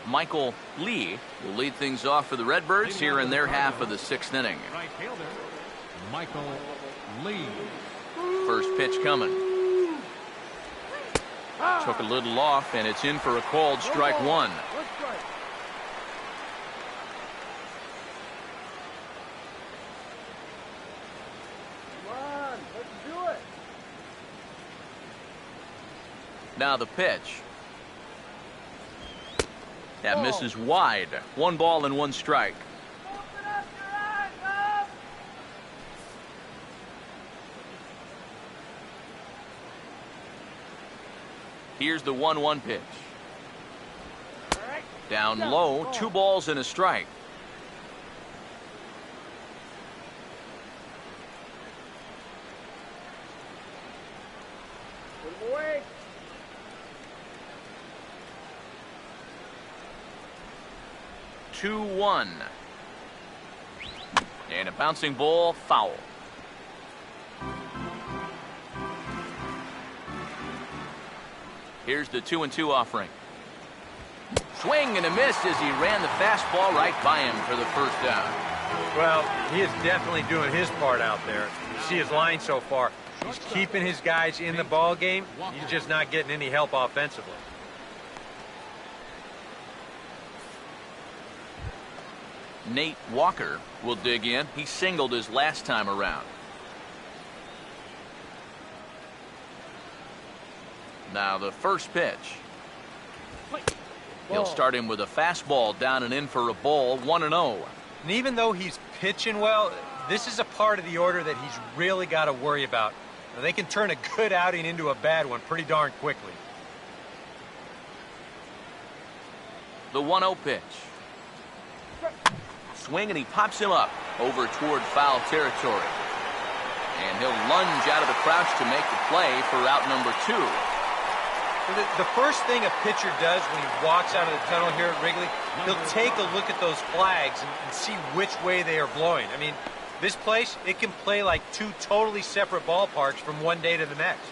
Michael Lee will lead things off for the Redbirds here in their half of the 6th inning. Right fielder, Michael Lee. First pitch coming. Took a little off, and it's in for a called strike 1. One strike. Come on, let's do it. Now the pitch. That misses wide. 1 ball and 1 strike. Open up your eyes, Bob. Here's the 1-1 pitch. All right. Down low, 2 balls and a strike. Put him away. Two, 2-1. And a bouncing ball, foul. Here's the 2-2 offering. Swing and a miss as he ran the fastball right by him for the first down. Well, he is definitely doing his part out there. You see his line so far. He's keeping his guys in the ball game. He's just not getting any help offensively. Nate Walker will dig in. He singled his last time around. Now the first pitch. He'll start him with a fastball down and in for a ball, 1-0. And even though he's pitching well, this is a part of the order that he's really got to worry about. Now, they can turn a good outing into a bad one pretty darn quickly. The 1-0 pitch. Swing, and he pops him up over toward foul territory. And he'll lunge out of the crouch to make the play for out number 2. The first thing a pitcher does when he walks out of the tunnel here at Wrigley, he'll take a look at those flags and see which way they are blowing. I mean, this place, it can play like 2 totally separate ballparks from one day to the next.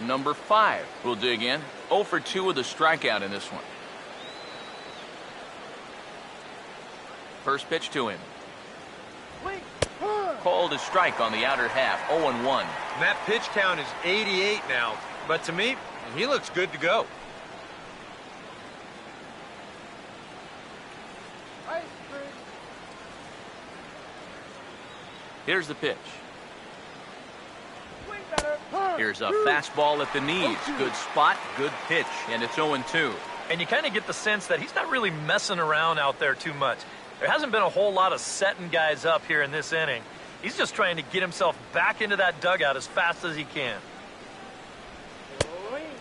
Number 5 will dig in. 0 for 2 with a strikeout in this one. First pitch to him. called a strike on the outer half, 0-1. And that pitch count is 88 now. But to me, he looks good to go. Ice cream. Here's the pitch. Swing better. Here's a fastball at the knees. Good spot, good pitch, and it's 0-2. And you kind of get the sense that he's not really messing around out there too much. There hasn't been a whole lot of setting guys up here in this inning. He's just trying to get himself back into that dugout as fast as he can.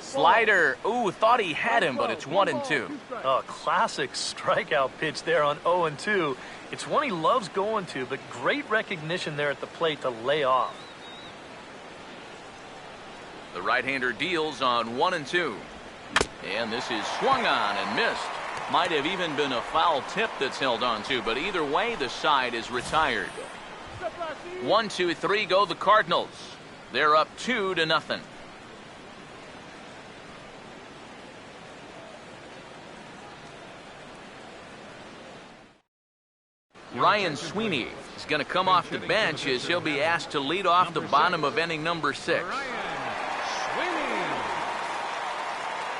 Slider. Ooh, thought he had him, but it's 1-2. A classic strikeout pitch there on 0-2. It's one he loves going to, but great recognition there at the plate to lay off. The right-hander deals on 1-2. And this is swung on and missed. Might have even been a foul tip that's held on to, but either way, the side is retired. 1-2-3 go the Cardinals. They're up 2-0. Ryan Sweeney is going to come off the bench as he'll be asked to lead off the bottom of inning number 6.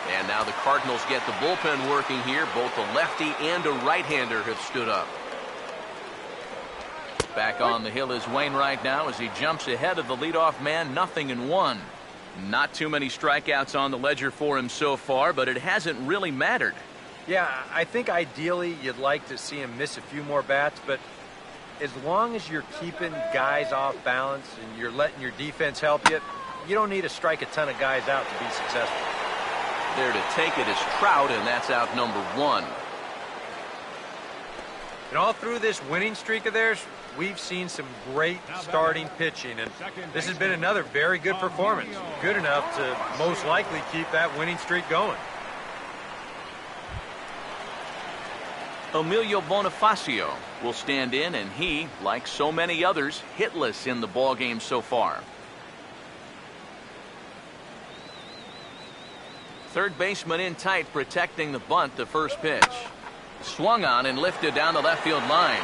And now the Cardinals get the bullpen working here. Both a lefty and a right-hander have stood up. Back on the hill is Wainwright now as he jumps ahead of the leadoff man, 0-1. Not too many strikeouts on the ledger for him so far, but it hasn't really mattered. Yeah, I think ideally you'd like to see him miss a few more bats, but as long as you're keeping guys off balance and you're letting your defense help you, you don't need to strike a ton of guys out to be successful. There to take it is Trout, and that's out number 1. And all through this winning streak of theirs, we've seen some great starting pitching, and this has been another very good performance. Good enough to most likely keep that winning streak going. Emilio Bonifacio will stand in, and he, like so many others, hitless in the ballgame so far. Third baseman in tight, protecting the bunt. The first pitch swung on and lifted down the left field line,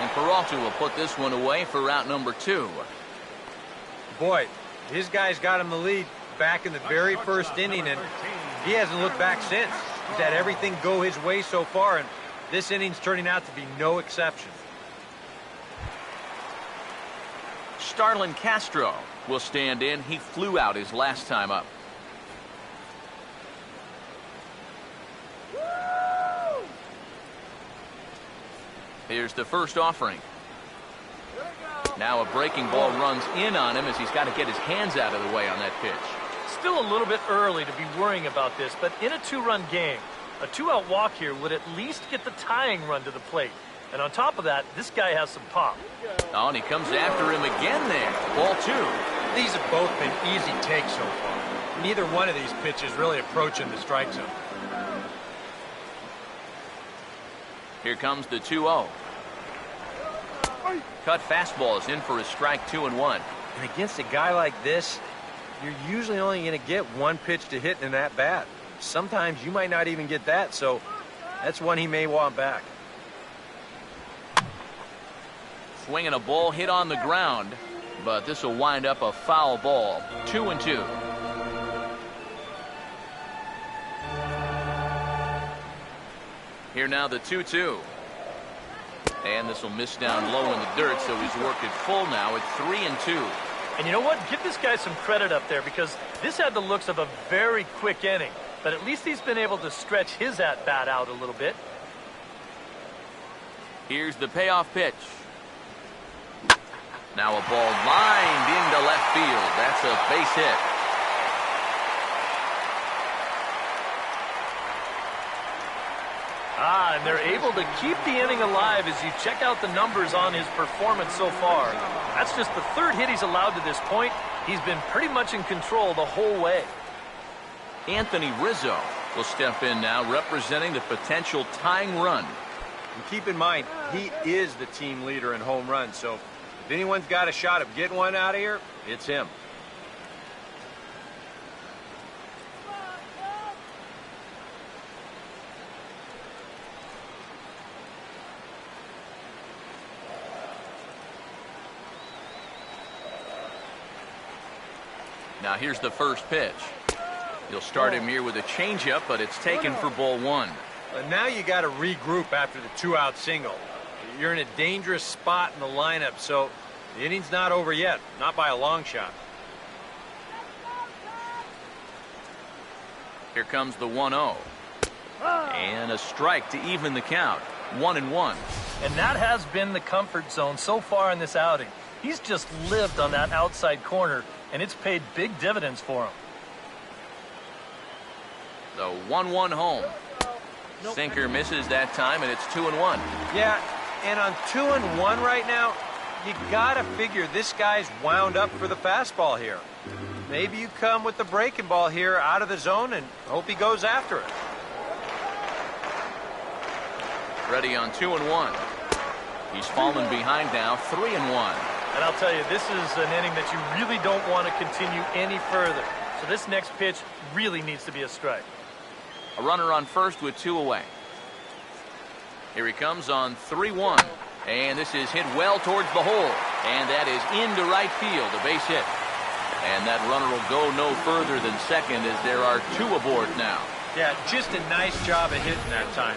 and Peralta will put this one away for out number 2. Boy, his guys got him the lead back in the very first inning, and he hasn't looked back since. He's had everything go his way so far, and this inning's turning out to be no exception. Starlin Castro will stand in. He flew out his last time up. Here's the first offering. Now a breaking ball runs in on him as he's got to get his hands out of the way on that pitch. Still a little bit early to be worrying about this, but in a 2-run game, a 2-out walk here would at least get the tying run to the plate. And on top of that, this guy has some pop. Oh, and he comes after him again there. Ball 2. These have both been easy takes so far. Neither one of these pitches really approaching the strike zone. Here comes the 2-0. Cut fastball is in for a strike, 2-1. And against a guy like this, you're usually only going to get one pitch to hit in that bat. Sometimes you might not even get that, so that's one he may want back. Swinging a ball hit on the ground, but this will wind up a foul ball, 2-2. Here now the 2-2. And this will miss down low in the dirt, so he's worked it full now at 3-2. And you know what? Give this guy some credit up there, because this had the looks of a very quick inning. But at least he's been able to stretch his at-bat out a little bit. Here's the payoff pitch. Now a ball lined into left field. That's a base hit. And they're able to keep the inning alive as you check out the numbers on his performance so far. That's just the third hit he's allowed to this point. He's been pretty much in control the whole way. Anthony Rizzo will step in now, representing the potential tying run. And keep in mind, he is the team leader in home runs, so if anyone's got a shot of getting one out of here, it's him. Now here's the first pitch. You'll start him here with a changeup, but it's taken for ball one. Now you got to regroup after the 2-out single. You're in a dangerous spot in the lineup, so the inning's not over yet, not by a long shot. Here comes the 1-0. And a strike to even the count. 1-1. And that has been the comfort zone so far in this outing. He's just lived on that outside corner, and it's paid big dividends for him. The 1-1 home. Sinker misses that time, and it's 2-1. Yeah, and on 2-1 right now, you got to figure this guy's wound up for the fastball here. Maybe you come with the breaking ball here out of the zone and hope he goes after it. Ready on 2-1. He's fallen behind now, 3-1. And I'll tell you, this is an inning that you really don't want to continue any further. So this next pitch really needs to be a strike. A runner on first with 2 away. Here he comes on 3-1. And this is hit well towards the hole. And that is into right field, a base hit. And that runner will go no further than second as there are 2 aboard now. Yeah, just a nice job of hitting that time.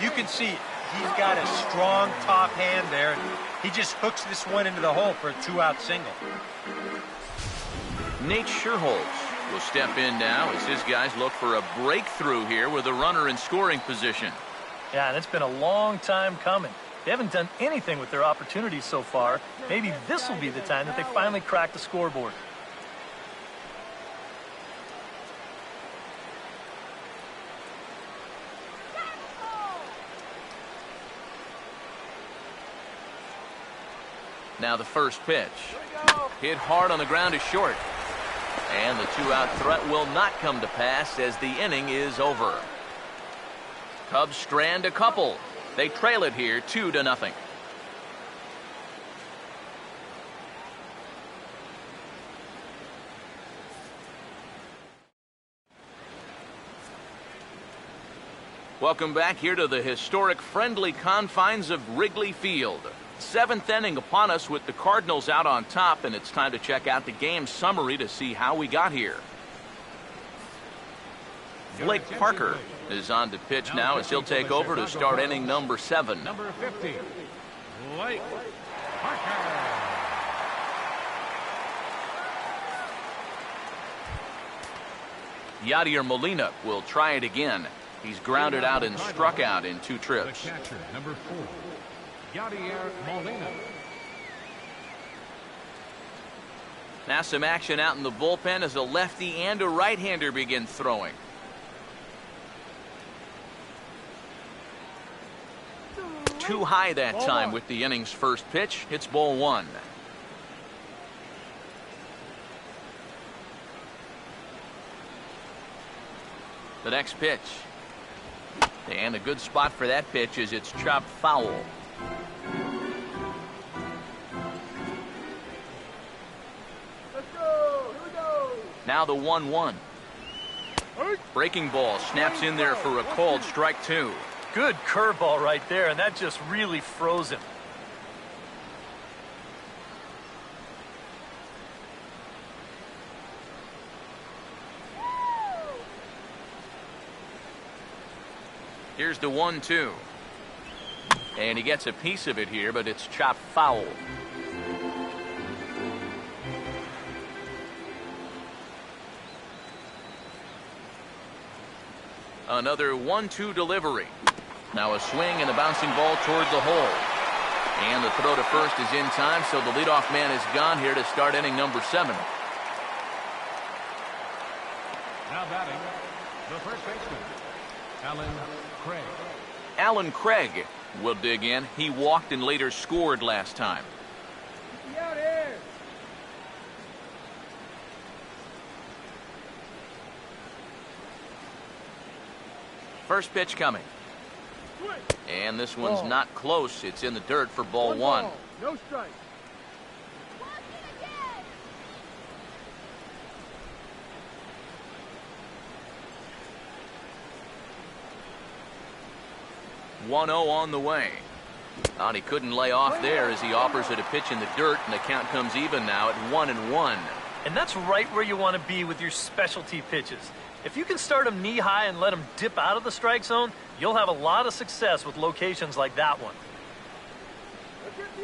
You can see he's got a strong top hand there. He just hooks this one into the hole for a 2-out single. Nate Scherholz will step in now as his guys look for a breakthrough here with a runner in scoring position. Yeah, and it's been a long time coming. They haven't done anything with their opportunities so far. Maybe this will be the time that they finally crack the scoreboard. Now the first pitch. Hit hard on the ground is short. And the 2-out threat will not come to pass as the inning is over. Cubs strand a couple. They trail it here 2-0. Welcome back here to the historic friendly confines of Wrigley Field. 7th inning upon us with the Cardinals out on top, and it's time to check out the game summary to see how we got here. Blake Parker is on to pitch now as he'll take over to start inning number 7. Number 50, Blake Parker. Yadier Molina will try it again. He's grounded out and struck out in 2 trips. The catcher, number 4, Yadier Molina. Now some action out in the bullpen as a lefty and a right-hander begin throwing. Too high that time with the inning's first pitch. It's ball 1. The next pitch. And a good spot for that pitch is it's chopped foul. Let's go. Here we go. Now the 1-1. Breaking ball snaps in there for a called strike 2. Good curveball right there, and that just really froze him. Here's the 1-2. And he gets a piece of it here, but it's chopped foul. Another 1-2 delivery. Now a swing and a bouncing ball toward the hole. And the throw to first is in time, so the leadoff man is gone here to start inning number 7. Now batting, the first baseman, Alan Craig. Alan Craig will dig in. He walked and later scored last time. Get out here. First pitch coming. And this one's not close. It's in the dirt for ball 1. Ball. No strike. One 1-0 on the way. And he couldn't lay off there as he offers it a pitch in the dirt, and the count comes even now at 1-1. And that's right where you want to be with your specialty pitches. If you can start them knee-high and let them dip out of the strike zone, you'll have a lot of success with locations like that one.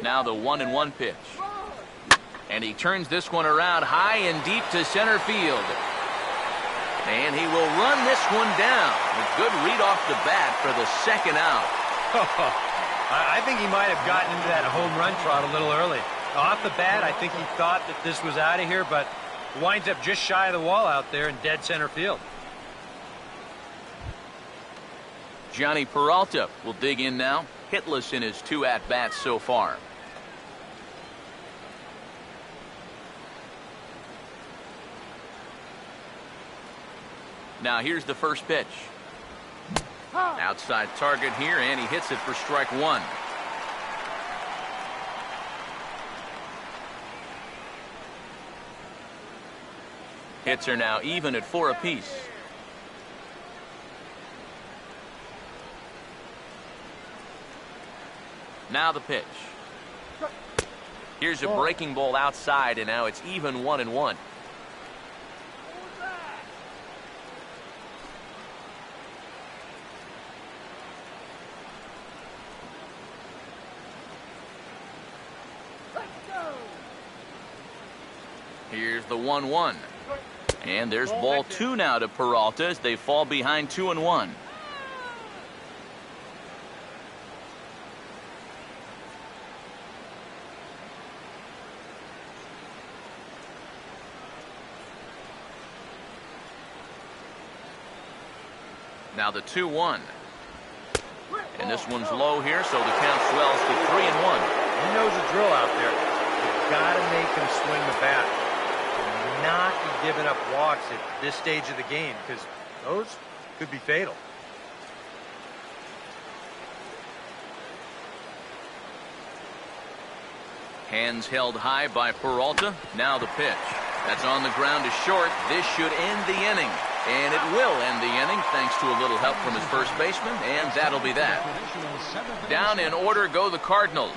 Now the 1-1 pitch. And he turns this one around high and deep to center field. And he will run this one down. A good read off the bat for the second out. I think he might have gotten into that home run trot a little early. Off the bat, I think he thought that this was out of here, but winds up just shy of the wall out there in dead center field. Johnny Peralta will dig in now. Hitless in his 2 at-bats so far. Now here's the first pitch. Outside target here, and he hits it for strike 1. Hits are now even at 4 apiece. Now the pitch. Here's a breaking ball outside, and now it's even 1-1. Here's the 1-1. And there's ball 2 now to Peralta as they fall behind 2-1. Now the 2-1. And this one's low here, so the count swells to 3-1. He knows the drill out there. You've got to make him swing the bat. Not be giving up walks at this stage of the game, because those could be fatal. Hands held high by Peralta. Now the pitch. That's on the ground to short. This should end the inning. And it will end the inning thanks to a little help from his first baseman, and that'll be that. Down in order go the Cardinals,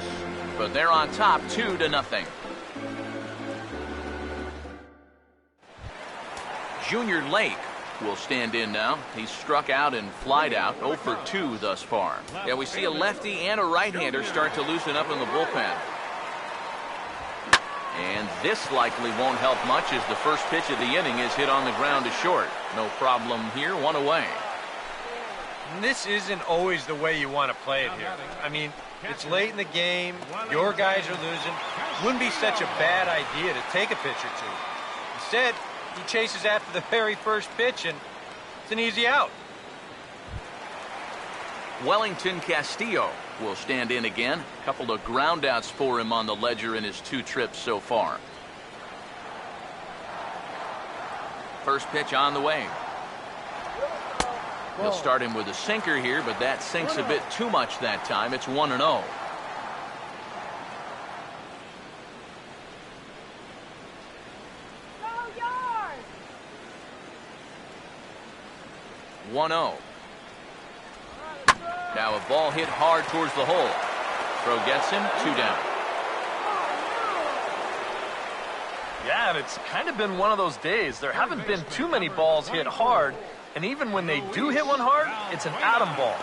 but they're on top 2-0. Junior Lake will stand in now. He's struck out and flied out, 0 for 2 thus far. Yeah, we see a lefty and a right-hander start to loosen up in the bullpen. And this likely won't help much as the first pitch of the inning is hit on the ground to short. No problem here, 1 away. This isn't always the way you want to play it here. I mean, it's late in the game, your guys are losing. Wouldn't be such a bad idea to take a pitch or two. Instead, he chases after the very first pitch, and it's an easy out. Wellington Castillo will stand in again. A couple of groundouts for him on the ledger in his 2 trips so far. First pitch on the way. He'll start him with a sinker here, but that sinks a bit too much that time. It's 1-0. Now a ball hit hard towards the hole. Throw gets him, 2 down. Yeah, and it's kind of been one of those days. There haven't been too many balls hit hard, and even when they do hit one hard, it's an atom ball.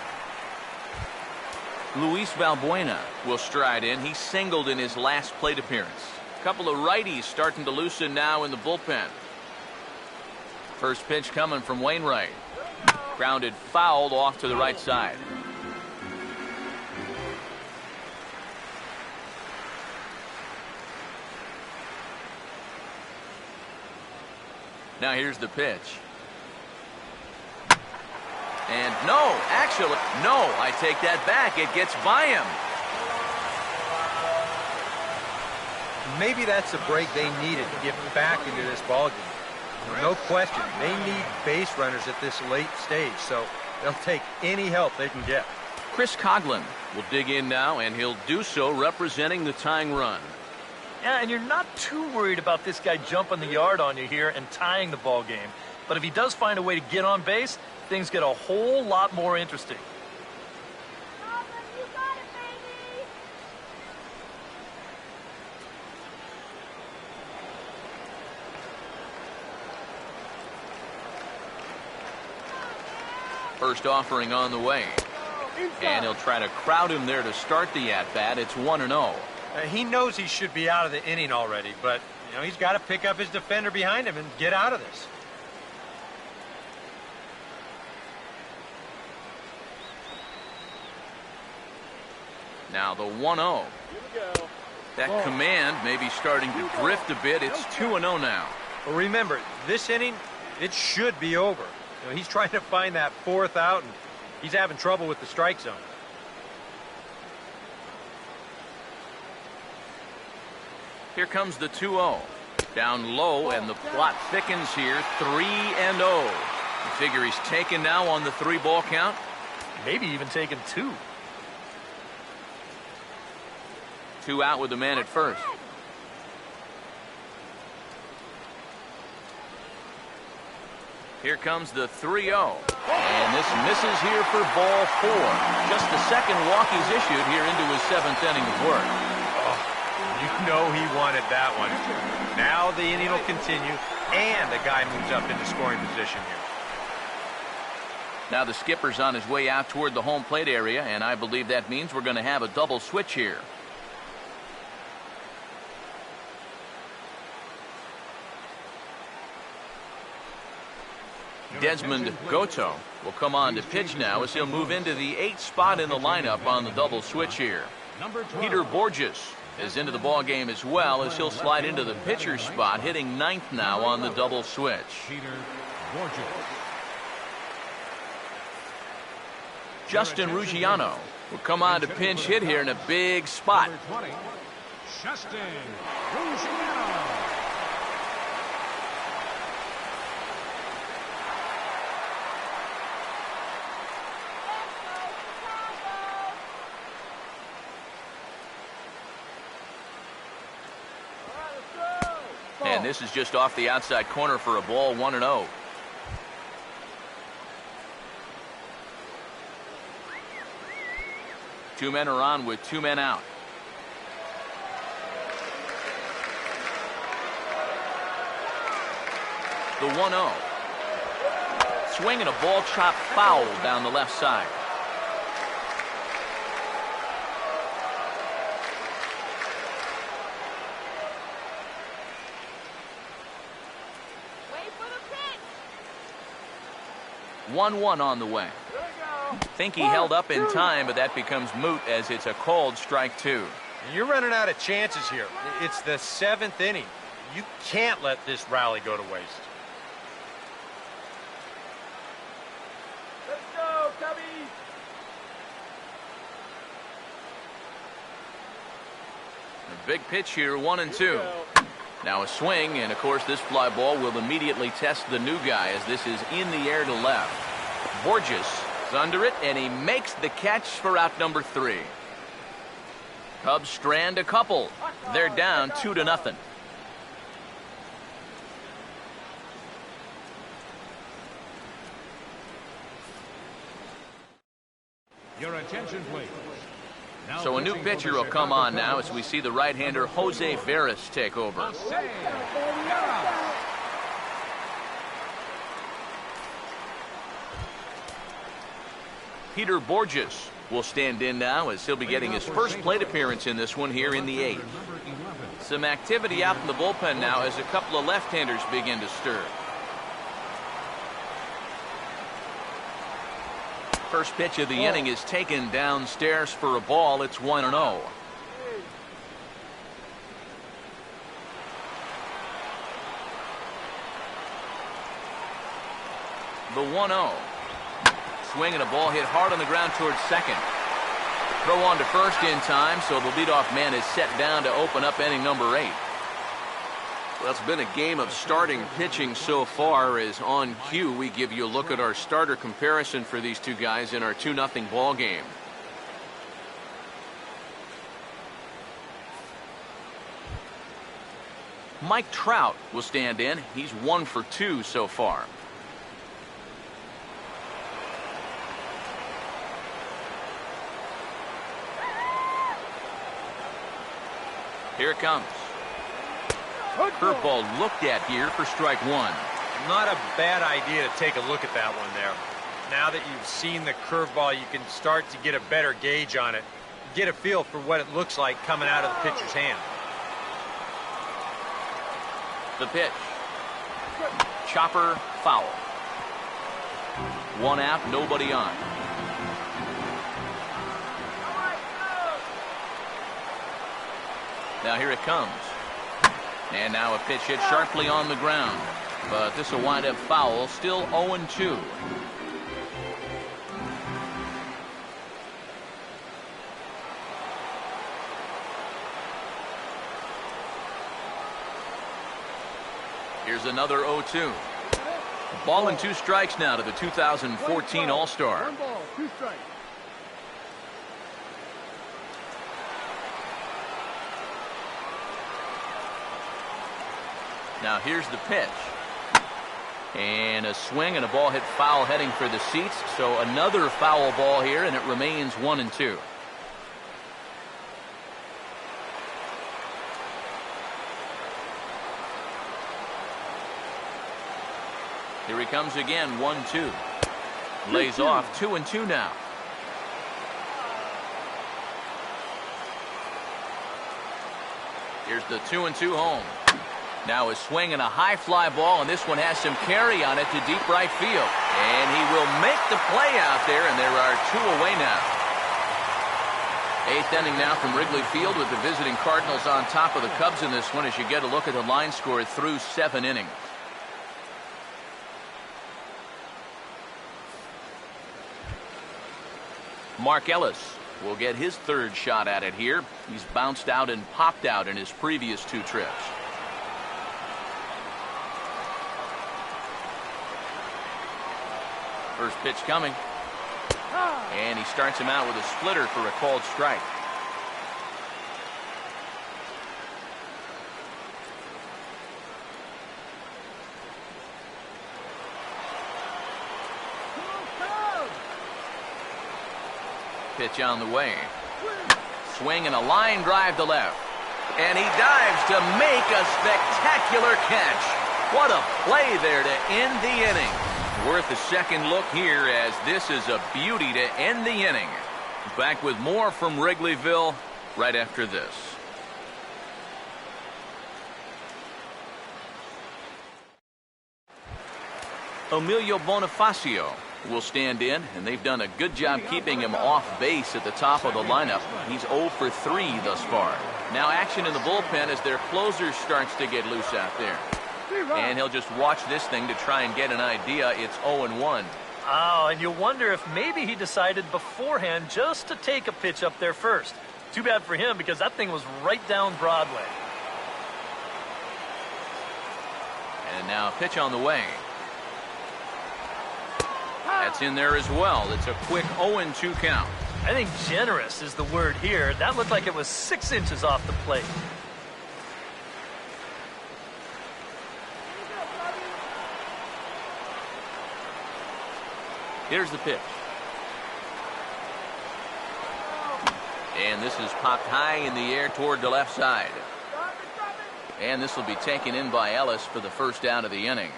Luis Valbuena will stride in. He singled in his last plate appearance. A couple of righties starting to loosen now in the bullpen. First pitch coming from Wainwright. Grounded fouled off to the right side. Now here's the pitch. And no, actually, no, I take that back. It gets by him. Maybe that's the break they needed to get back into this ballgame. No question, they need base runners at this late stage, so they'll take any help they can get. Chris Coughlin will dig in now, and he'll do so representing the tying run. Yeah, and you're not too worried about this guy jumping the yard on you here and tying the ball game. But if he does find a way to get on base, things get a whole lot more interesting. You got it, baby! First offering on the way. And he'll try to crowd him there to start the at-bat. It's 1-0. He knows he should be out of the inning already, but he's got to pick up his defender behind him and get out of this. Now the 1-0. That command may be starting to drift a bit. It's 2-0 now. Well, remember, this inning, it should be over. He's trying to find that fourth out, and he's having trouble with the strike zone. Here comes the 2-0. Down low, and the plot thickens here. 3-0. You figure he's taken now on the 3-ball count? Maybe even taken 2. 2 out with the man at first. Here comes the 3-0. And this misses here for ball 4. Just the second walk he's issued here into his 7th inning of work. Oh, you know he wanted that one. Now the inning will continue, and the guy moves up into scoring position here. Now the skipper's on his way out toward the home plate area, and I believe that means we're going to have a double switch here. Desmond Goto will come on to pitch now as he'll move into the 8th spot in the lineup on the double switch here. Peter Borges is into the ball game as well as he'll slide into the pitcher's spot, hitting 9th now on the double switch. Justin Ruggiano will come on to pinch hit here in a big spot. Justin Ruggiano. And this is just off the outside corner for a ball, 1-0. Two men are on with 2 men out. The 1-0. Swing and a ball chopped foul down the left side. Wait for the pitch. 1-1 on the way. Think he held up in time, but that becomes moot as it's a called strike 2. You're running out of chances here. It's the 7th inning. You can't let this rally go to waste. Let's go, Cubby. A big pitch here, 1-2. Now a swing, and of course this fly ball will immediately test the new guy as this is in the air to left. Borges is under it, and he makes the catch for out number 3. Cubs strand a couple. They're down 2-0. Your attention, please. Now So a new pitching for pitcher the will come Chicago on now as we see the right-hander Jose Veras take over. Jose Veras. Peter Borges will stand in now as he'll be getting his first plate appearance in this one here in the 8th. Some activity out in the bullpen now as a couple of left-handers begin to stir. First pitch of the inning is taken downstairs for a ball. It's 1-0. The 1-0. Swing and a ball hit hard on the ground towards second. Throw on to first in time, so the leadoff man is set down to open up inning number 8. Well, it's been a game of starting pitching so far, as on cue we give you a look at our starter comparison for these two guys in our 2-0 ball game. Mike Trout will stand in. He's 1 for 2 so far. Here it comes. Curveball looked at here for strike 1. Not a bad idea to take a look at that one there. Now that you've seen the curveball, you can start to get a better gauge on it. Get a feel for what it looks like coming out of the pitcher's hand. The pitch. Chopper foul. One out, nobody on. Now here it comes. And now a pitch hit sharply on the ground. But this will wind up foul, still 0-2. Here's another 0-2. Ball and 2 strikes now to the 2014 All-Star. 1 ball, 2 strikes. Now here's the pitch. And a swing and a ball hit foul heading for the seats. So another foul ball here, and it remains 1-2. Here he comes again, 1-2. Lays off, 2-2 now. Here's the 2-2 home. Now a swing and a high fly ball, and this one has some carry on it to deep right field. And he will make the play out there, and there are 2 away now. 8th inning now from Wrigley Field with the visiting Cardinals on top of the Cubs in this one as you get a look at the line score through 7 innings. Mark Ellis will get his 3rd shot at it here. He's bounced out and popped out in his previous 2 trips. First pitch coming. And he starts him out with a splitter for a called strike. Pitch on the way. Swing and a line drive to left. And he dives to make a spectacular catch. What a play there to end the inning. Worth a second look here as this is a beauty to end the inning. Back with more from Wrigleyville right after this. Emilio Bonifacio will stand in, and they've done a good job keeping him off base at the top of the lineup. He's 0 for 3 thus far. Now action in the bullpen as their closer starts to get loose out there. And he'll just watch this thing to try and get an idea. It's 0-1. Oh, and you wonder if maybe he decided beforehand just to take a pitch up there first. Too bad for him because that thing was right down Broadway. And now a pitch on the way. That's in there as well. It's a quick 0-2 count. I think generous is the word here. That looked like it was 6 inches off the plate. Here's the pitch. And this is popped high in the air toward the left side. And this will be taken in by Ellis for the first down of the inning.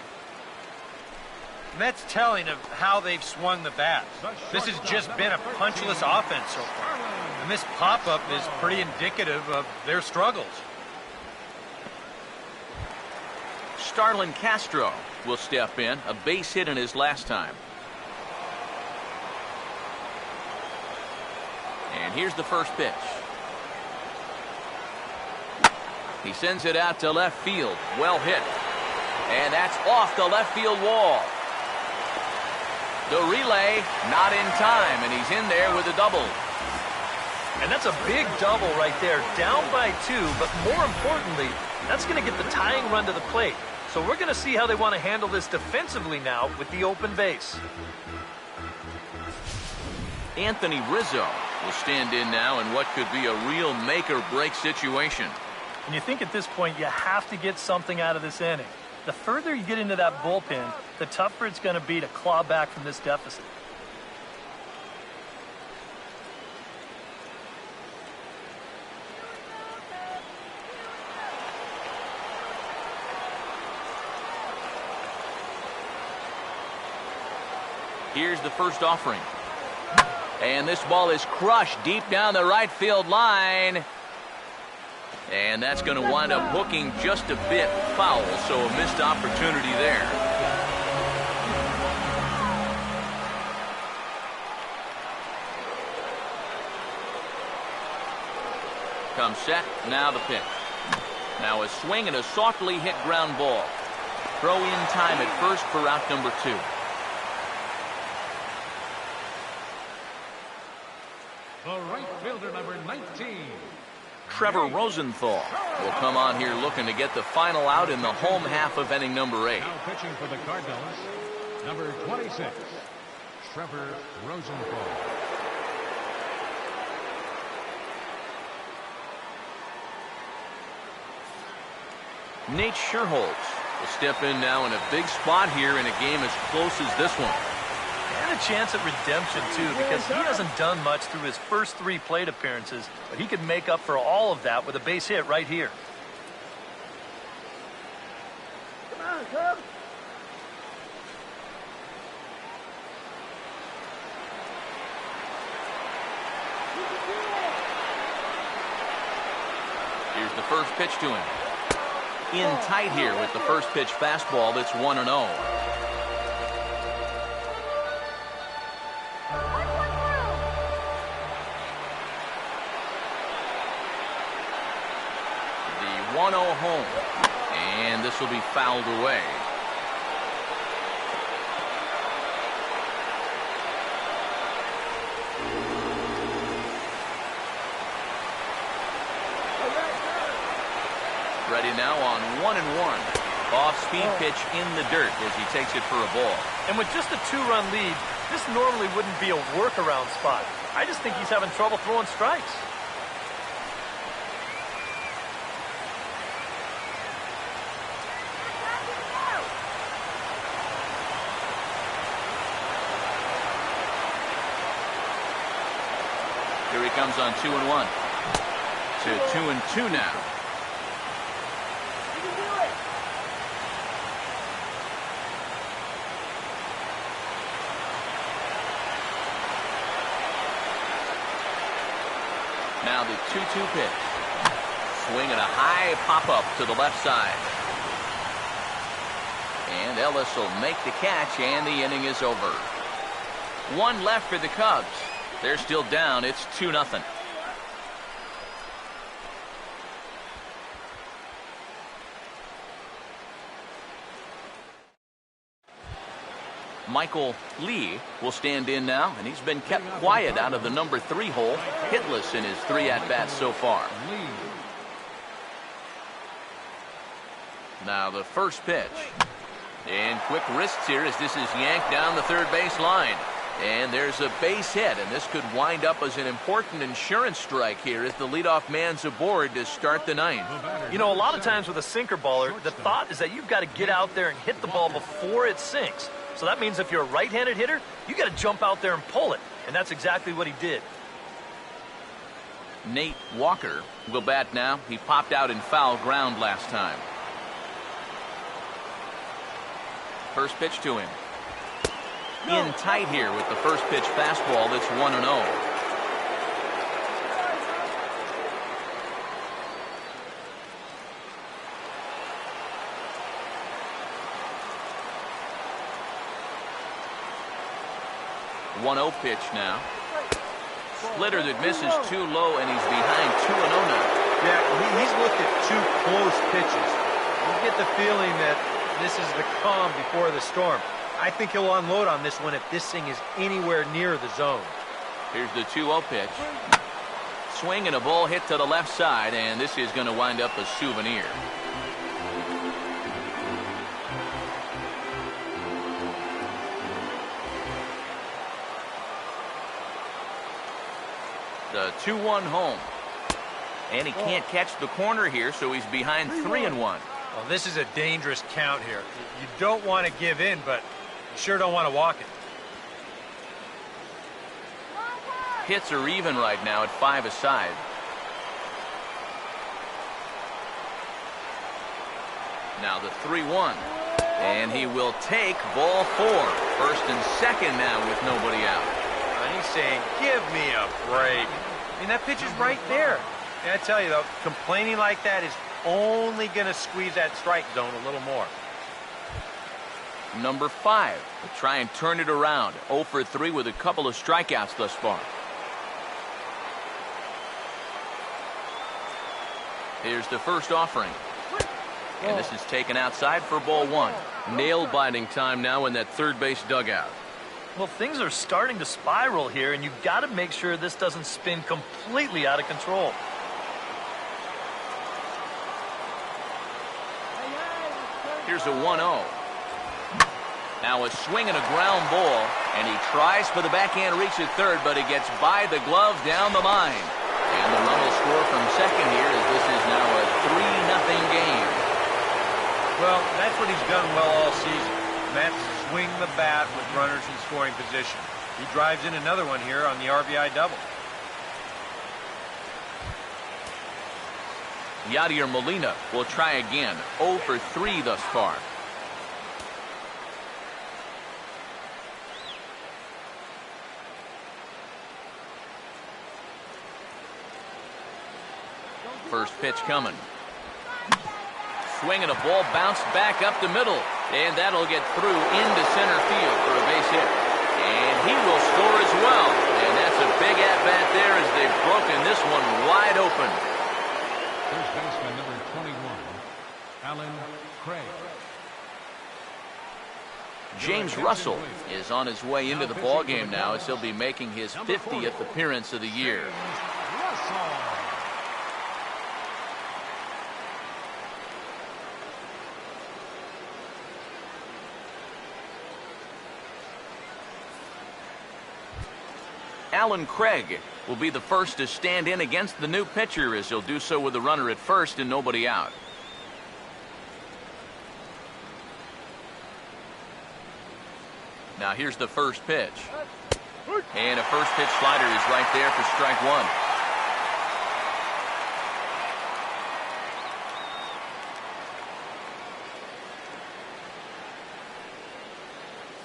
And that's telling of how they've swung the bat. This has just been a punchless offense so far. And this pop-up is pretty indicative of their struggles. Starlin Castro will step in. A base hit in his last time. And here's the first pitch. He sends it out to left field. Well hit. And that's off the left field wall. The relay not in time, and he's in there with a double. And that's a big double right there, down by 2, but more importantly, that's going to get the tying run to the plate. So we're going to see how they want to handle this defensively now with the open base. Anthony Rizzo will stand in now in what could be a real make-or-break situation. And you think at this point you have to get something out of this inning. The further you get into that bullpen, the tougher it's going to be to claw back from this deficit. Here's the first offering. And this ball is crushed deep down the right field line. And that's going to wind up hooking just a bit foul, so a missed opportunity there. Comes set, now the pitch. Now a swing and a softly hit ground ball. Throw in time at first for out number 2. The right fielder, number 19. Trevor Rosenthal will come on here looking to get the final out in the home half of inning number 8. Now pitching for the Cardinals, number 26, Trevor Rosenthal. Nate Sherholtz will step in now in a big spot here in a game as close as this one. And a chance at redemption, too, because he hasn't done much through his first 3 plate appearances, but he could make up for all of that with a base hit right here. Come on, Cub. Here's the first pitch to him. In tight here with the first pitch fastball that's 1-0. The 1-0 home. And this will be fouled away. Ready now on 1-1. Off-speed pitch in the dirt as he takes it for a ball. And with just a 2-run lead, this normally wouldn't be a workaround spot. I just think he's having trouble throwing strikes. Here he comes on 2-1. To 2-2 now. Now the 2-2 pitch. Swing and a high pop-up to the left side. And Ellis will make the catch, and the inning is over. 1 left for the Cubs. They're still down. It's 2-0. Michael Lee will stand in now, and he's been kept quiet out of the number 3 hole, hitless in his 3 at-bats so far. Now the first pitch. And quick wrists here as this is yanked down the third base line. And there's a base hit, and this could wind up as an important insurance strike here as the leadoff man's aboard to start the 9th. You know, a lot of times with a sinker baller, the thought is that you've got to get out there and hit the ball before it sinks. So that means if you're a right-handed hitter, you got to jump out there and pull it. And that's exactly what he did. Nate Walker will bat now. He popped out in foul ground last time. First pitch to him. In tight here with the first pitch fastball that's 1-0. One-0 pitch now. Splitter that misses too low, and he's behind 2-0 now. Yeah, he's looked at 2 close pitches. You get the feeling that this is the calm before the storm. I think he'll unload on this one if this thing is anywhere near the zone. Here's the 2-0 pitch. Swing and a ball hit to the left side, and this is going to wind up a souvenir. The 2-1 home. And he can't catch the corner here, so he's behind 3-1. Well, this is a dangerous count here. You don't want to give in, but you sure don't want to walk it. Hits are even right now at 5 aside. Now the 3-1. And he will take ball 4. First and second now with nobody out. And he's saying, give me a break. I mean, that pitch is right there. And I tell you, though, complaining like that is only going to squeeze that strike zone a little more. Number 5 will try and turn it around. 0 for 3 with a couple of strikeouts thus far. Here's the first offering. And this is taken outside for ball 1. Nail-biting time now in that third base dugout. Well, things are starting to spiral here, and you've got to make sure this doesn't spin completely out of control. Here's a 1-0. Now a swing and a ground ball, and he tries for the backhand reach at third, but he gets by the glove down the line. And the run will score from second here as this is now a 3-0 game. Well, that's what he's done well all season. That's swing the bat with runners in scoring position. He drives in another one here on the RBI double. Yadier Molina will try again. 0 for 3 thus far. First pitch coming. Swing and a ball bounced back up the middle. And that'll get through into center field for a base hit. And he will score as well. And that's a big at-bat there as they've broken this one wide open. First baseman number 21, Alan Craig. James Russell is on his way into the ballgame now as he'll be making his 50th appearance of the year. Alan Craig will be the first to stand in against the new pitcher as he'll do so with a runner at first and nobody out. Now here's the first pitch. And a first pitch slider is right there for strike 1.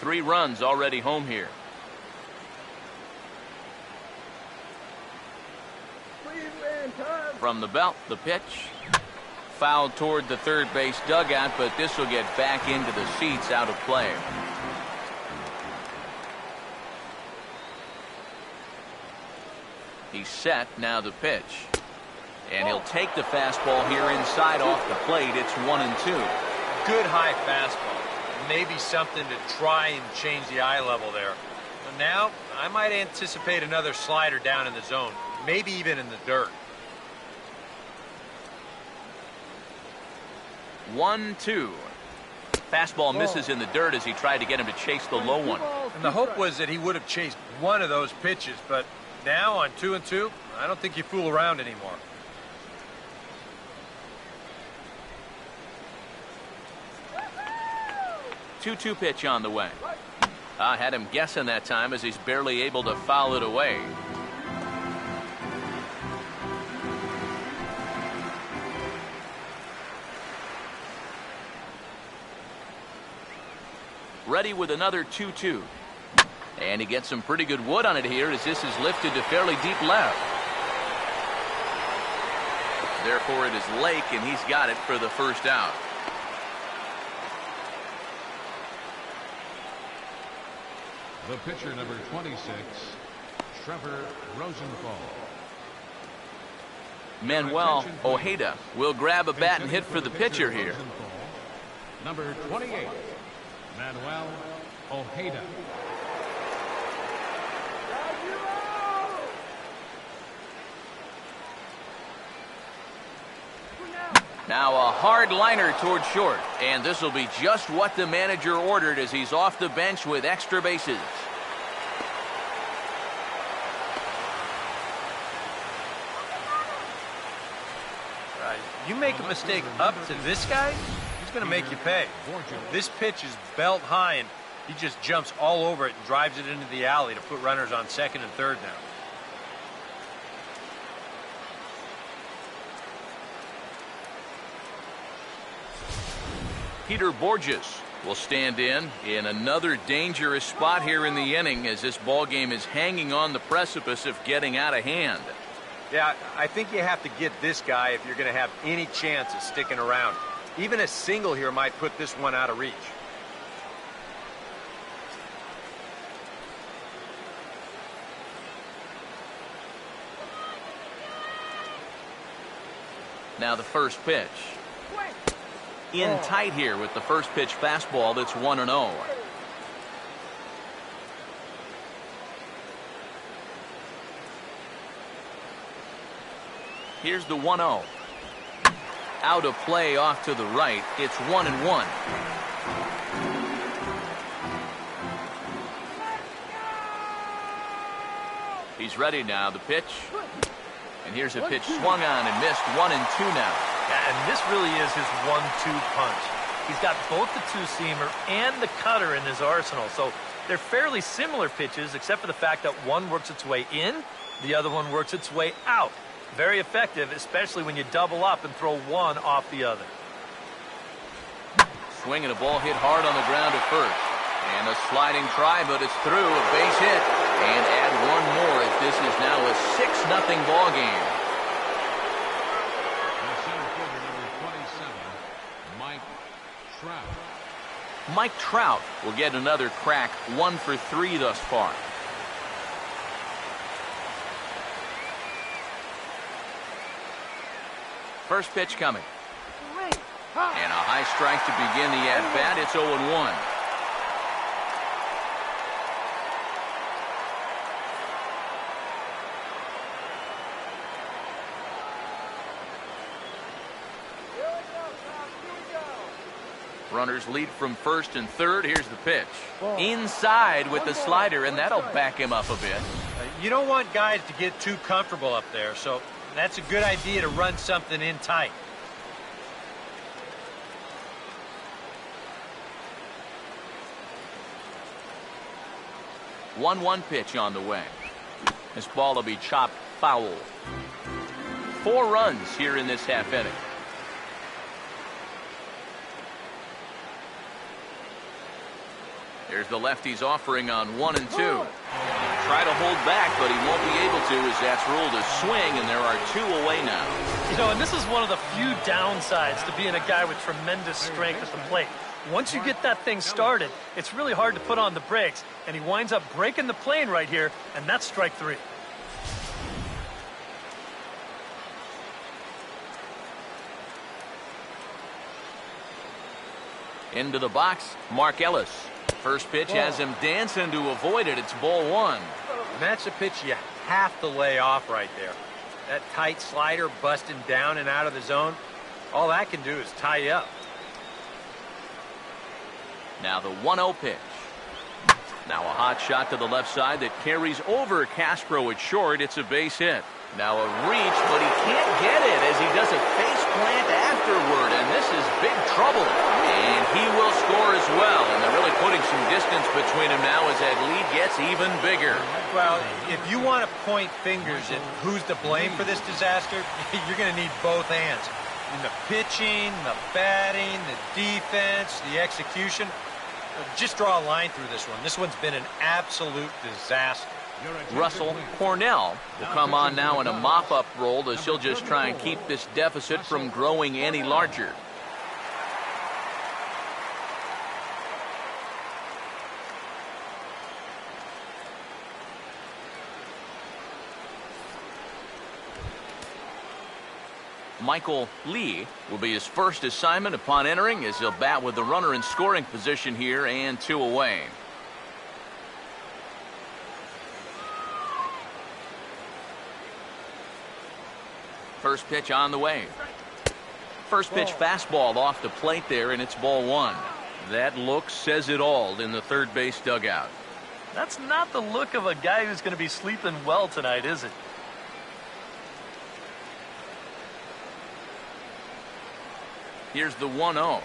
Three runs already home here. From the belt, the pitch. Fouled toward the third base dugout, but this will get back into the seats out of play. He's set, now the pitch. And he'll take the fastball here inside off the plate. It's 1-2. Good high fastball. Maybe something to try and change the eye level there. But now, I might anticipate another slider down in the zone. Maybe even in the dirt. 1-2. Fastball misses in the dirt as he tried to get him to chase the low one. And the hope was that he would have chased one of those pitches, but now on 2-2, I don't think you fool around anymore. Two pitch on the way. I had him guessing that time as he's barely able to foul it away. Ready with another 2-2. And he gets some pretty good wood on it here as this is lifted to fairly deep left. Therefore it is Lake, and he's got it for the first out. The pitcher number 26, Trevor Rosenthal. Manuel Ojeda will grab a bat and hit for the pitcher here. Number 28, Manuel Ojeda. Now a hard liner toward short, and this will be just what the manager ordered as he's off the bench with extra bases. You make a mistake up to this guy, he's going to make you pay. This pitch is belt high, and he just jumps all over it and drives it into the alley to put runners on second and third now. Peter Borges will stand in another dangerous spot here in the inning as this ball game is hanging on the precipice of getting out of hand. Yeah, I think you have to get this guy if you're going to have any chance of sticking around. Even a single here might put this one out of reach. Now the first pitch. In tight here with the first pitch fastball that's 1-0. Here's the 1-0. Out of play off to the right. It's 1-1. He's ready now. The pitch. And here's a pitch swung on and missed. 1-2 now. Yeah, and this really is his 1-2 punch. He's got both the two-seamer and the cutter in his arsenal. So they're fairly similar pitches, except for the fact that one works its way in, the other one works its way out. Very effective, especially when you double up and throw one off the other. Swinging a ball hit hard on the ground at first. And a sliding try, but it's through. A base hit. And add one more as this is now a 6-0 ball game. The center fielder, number 27, Mike Trout. Mike Trout will get another crack, 1 for 3 thus far. First pitch coming. And a high strike to begin the at-bat. It's 0-1. Runners lead from first and third. Here's the pitch. Inside with the slider, and that'll back him up a bit. You don't want guys to get too comfortable up there, so that's a good idea to run something in tight. One pitch on the way. This ball will be chopped foul. 4 runs here in this half inning. Here's the lefty's offering on 1 and 2. Try to hold back, but he won't be able to as that's ruled a swing, and there are 2 away now. You know, and this is one of the few downsides to being a guy with tremendous strength at the plate. Once you get that thing started, it's really hard to put on the brakes, and he winds up breaking the plane right here, and that's strike 3. Into the box, Mark Ellis. First pitch has him dancing to avoid it. It's ball 1. And that's a pitch you have to lay off right there. That tight slider busting down and out of the zone, all that can do is tie you up. Now the 1-0 pitch. Now a hot shot to the left side that carries over Castro at short. It's a base hit. Now a reach, but he can't get it as he does a face plant afterward, and this is big trouble. And he will score as well, and they're really putting some distance between them now as that lead gets even bigger. Well, if you want to point fingers at who's to blame for this disaster, you're going to need both hands. In the pitching, the batting, the defense, the execution. Just draw a line through this one. This one's been an absolute disaster. Russell Cornell will come on now in a mop-up role as he'll just try and keep this deficit from growing any larger. Michael Lee will be his first assignment upon entering as he'll bat with the runner in scoring position here and 2 away. First pitch on the way. First pitch fastball off the plate there, and it's ball 1. That look says it all in the third base dugout. That's not the look of a guy who's going to be sleeping well tonight, is it? Here's the 1-0.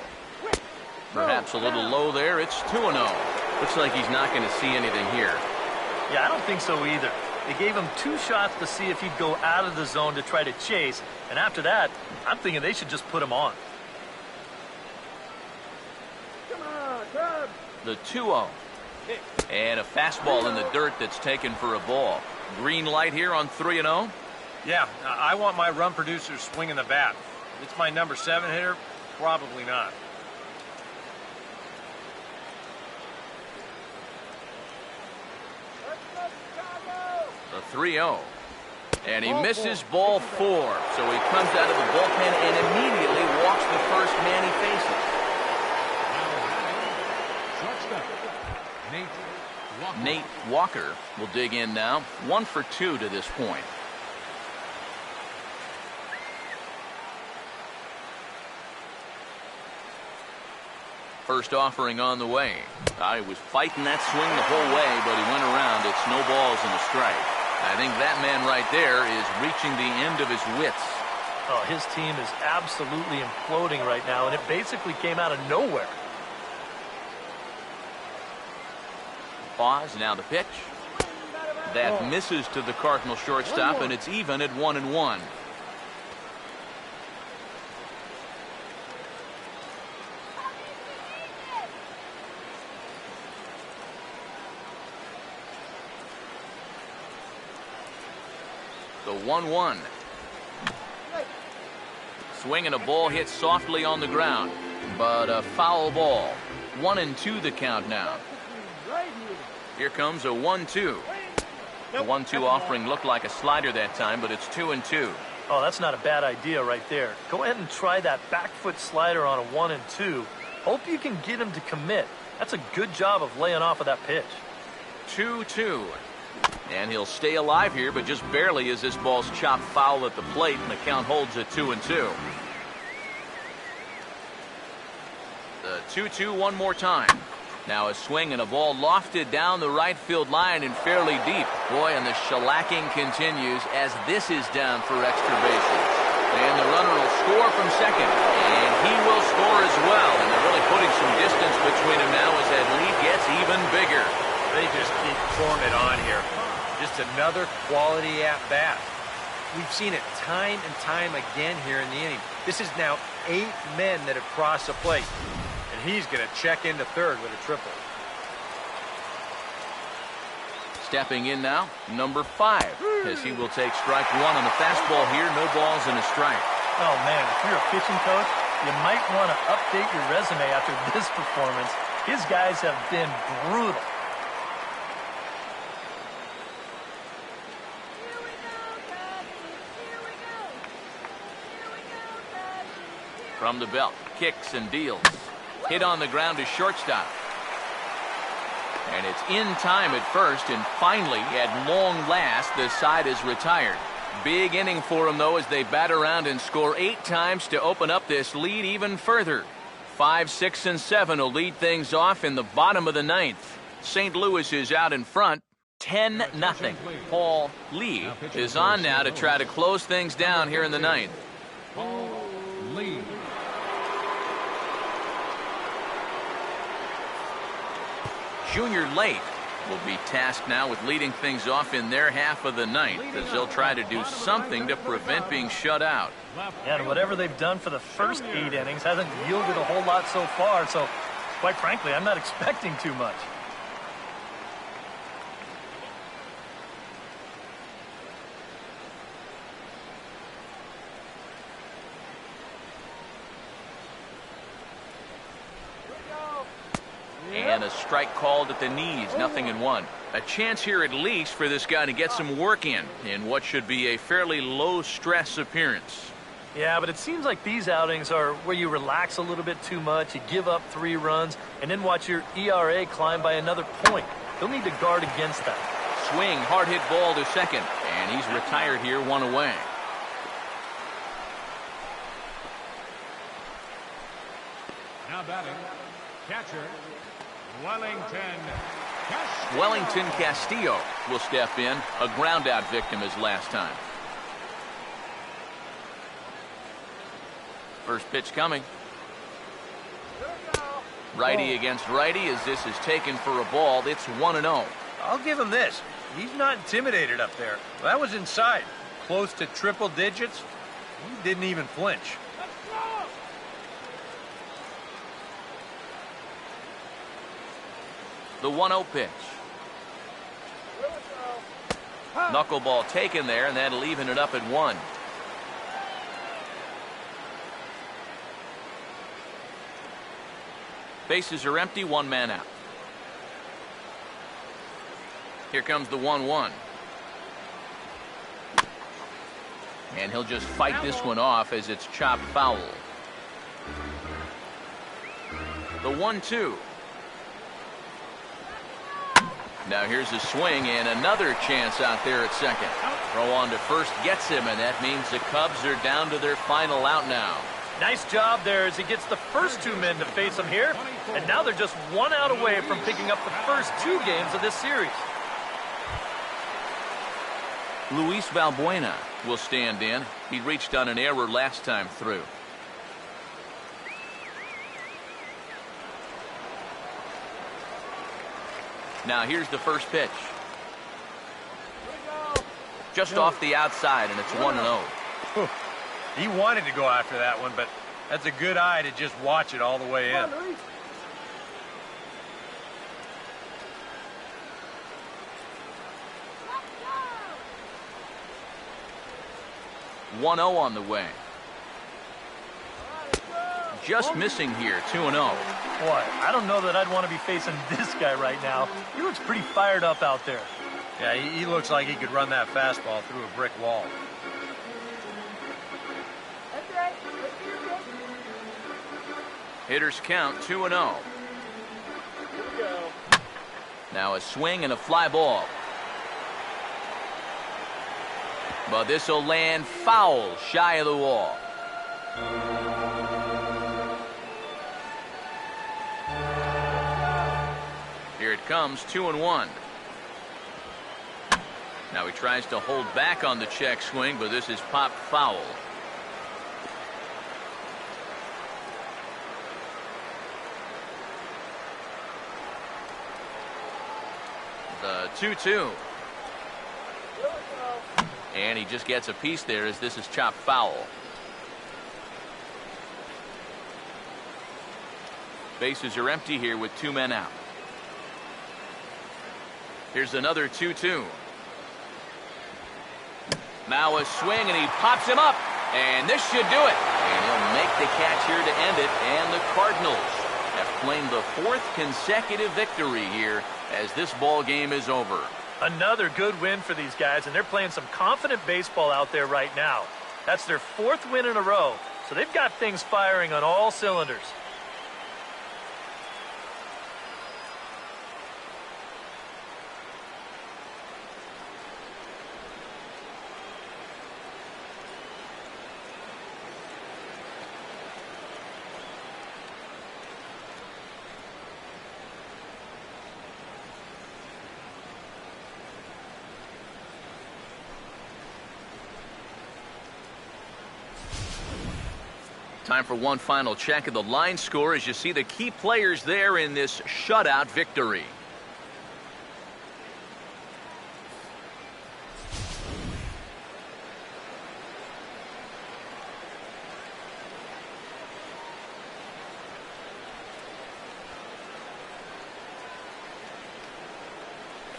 Perhaps a little low there. It's 2-0. Looks like he's not going to see anything here. Yeah, I don't think so either. They gave him 2 shots to see if he'd go out of the zone to try to chase. And after that, I'm thinking they should just put him on. The 2-0. And a fastball in the dirt that's taken for a ball. Green light here on 3-0. Yeah, I want my run producer swinging the bat. If it's my number 7 hitter, probably not. The 3-0. And he misses ball 4. So he comes out of the bullpen and immediately walks the first man he faces. Nate Walker will dig in now. 1 for 2 to this point. First offering on the way. He was fighting that swing the whole way, but he went around. It's no balls and a strike. I think that man right there is reaching the end of his wits. Oh, his team is absolutely imploding right now, and it basically came out of nowhere. Pause, now the pitch. That misses to the Cardinal shortstop, and it's even at 1-1. The 1-1. Swing and a ball hit softly on the ground, but a foul ball. 1-2 the count now. Here comes a 1-2. The 1-2 offering looked like a slider that time, but it's 2-2. Oh, that's not a bad idea right there. Go ahead and try that back foot slider on a 1-2. Hope you can get him to commit. That's a good job of laying off of that pitch. 2-2. And he'll stay alive here, but just barely as this ball's chopped foul at the plate, and the count holds at 2-2. The 2-2 one more time. Now a swing and a ball lofted down the right field line and fairly deep. Boy, and the shellacking continues as this is down for extra bases. And the runner will score from second. And he will score as well. And they're really putting some distance between them now as that lead gets even bigger. They just keep pouring it on here. Just another quality at-bat. We've seen it time and time again here in the inning. This is now 8 men that have crossed the plate. And he's going to check into third with a triple. Stepping in now, number 5, as he will take strike 1 on the fastball here. No balls and a strike. Oh, man, if you're a pitching coach, you might want to update your resume after this performance. His guys have been brutal. From the belt, kicks and deals. Hit on the ground to shortstop. And it's in time at first, and finally, at long last, the side is retired. Big inning for them, though, as they bat around and score 8 times to open up this lead even further. 5, 6, and 7 will lead things off in the bottom of the 9th. St. Louis is out in front, 10-0. Paul Lee is on now to try to close things down here in the 9th. Paul Lee. Junior Lake will be tasked now with leading things off in their half of the 9th, as they'll try to do something to prevent being shut out. And whatever they've done for the first 8 innings hasn't yielded a whole lot so far, so quite frankly, I'm not expecting too much. And a strike called at the knees, 0-1. A chance here at least for this guy to get some work in what should be a fairly low-stress appearance. Yeah, but it seems like these outings are where you relax a little bit too much, you give up 3 runs, and then watch your ERA climb by another point. They'll need to guard against that. Swing, hard hit ball to second, and he's retired here, 1 away. Now batting, catcher, Wellington Castillo will step in, a ground-out victim as last time. First pitch coming. Righty against righty as this is taken for a ball. It's 1-0. I'll give him this. He's not intimidated up there. That was inside. Close to triple digits. He didn't even flinch. The 1-0 pitch. Knuckleball taken there, and that'll even it up at 1. Bases are empty, 1 man out. Here comes the 1-1. And he'll just fight this one off as it's chopped foul. The 1-2. Now here's a swing and another chance out there at second. Throw on to first gets him, and that means the Cubs are down to their final out now. Nice job there as he gets the first 2 men to face him here. And now they're just 1 out away from picking up the first 2 games of this series. Luis Valbuena will stand in. He reached on an error last time through. Now here's the first pitch. Just off the outside, and it's 1-0. He wanted to go after that one, but that's a good eye to just watch it all the way in. 1-0 on the way. Just missing here, 2-0. Boy, I don't know that I'd want to be facing this guy right now. He looks pretty fired up out there. Yeah, he looks like he could run that fastball through a brick wall. Hitters count 2-0. Now a swing and a fly ball. But this will land foul shy of the wall. Here it comes, 2-1. Now he tries to hold back on the check swing, but this is popped foul. The 2-2. And he just gets a piece there as this is chopped foul. Bases are empty here with 2 men out. Here's another 2-2. Now a swing, and he pops him up. And this should do it. And he'll make the catch here to end it. And the Cardinals have claimed the 4th consecutive victory here as this ball game is over. Another good win for these guys, and they're playing some confident baseball out there right now. That's their 4th win in a row, so they've got things firing on all cylinders. Time for one final check of the line score as you see the key players there in this shutout victory.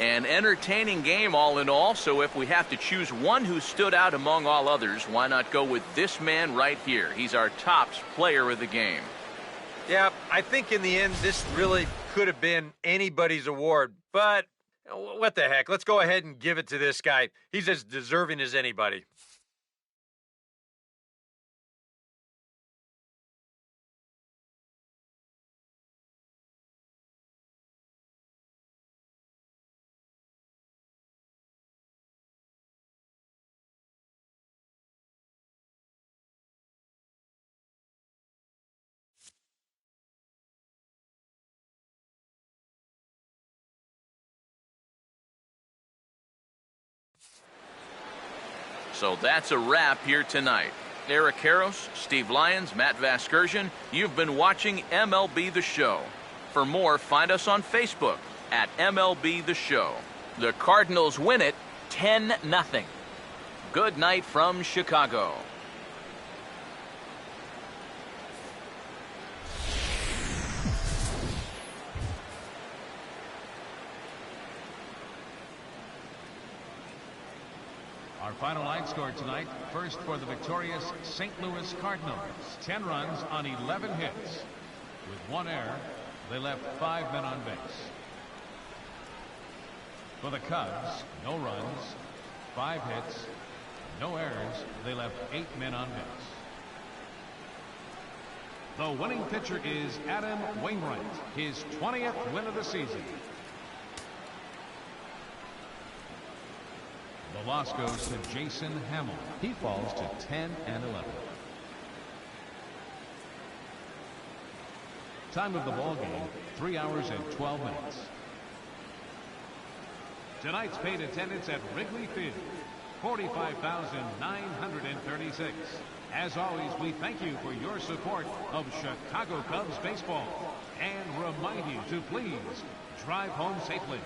An entertaining game all in all, so if we have to choose one who stood out among all others, why not go with this man right here? He's our top player of the game. Yeah, I think in the end this really could have been anybody's award, but what the heck? Let's go ahead and give it to this guy. He's as deserving as anybody. So that's a wrap here tonight. Eric Karros, Steve Lyons, Matt Vasgersian, you've been watching MLB The Show. For more, find us on Facebook at MLB The Show. The Cardinals win it 10-0. Good night from Chicago. final line score tonight. First for the victorious St. Louis Cardinals. 10 runs on 11 hits. With 1 error, they left 5 men on base. For the Cubs, no runs, 5 hits, no errors. They left 8 men on base. The winning pitcher is Adam Wainwright, his 20th win of the season. The loss goes to Jason Hamill. He falls to 10 and 11. Time of the ball game, 3 hours and 12 minutes. Tonight's paid attendance at Wrigley Field, 45,936. As always, we thank you for your support of Chicago Cubs baseball and remind you to please drive home safely.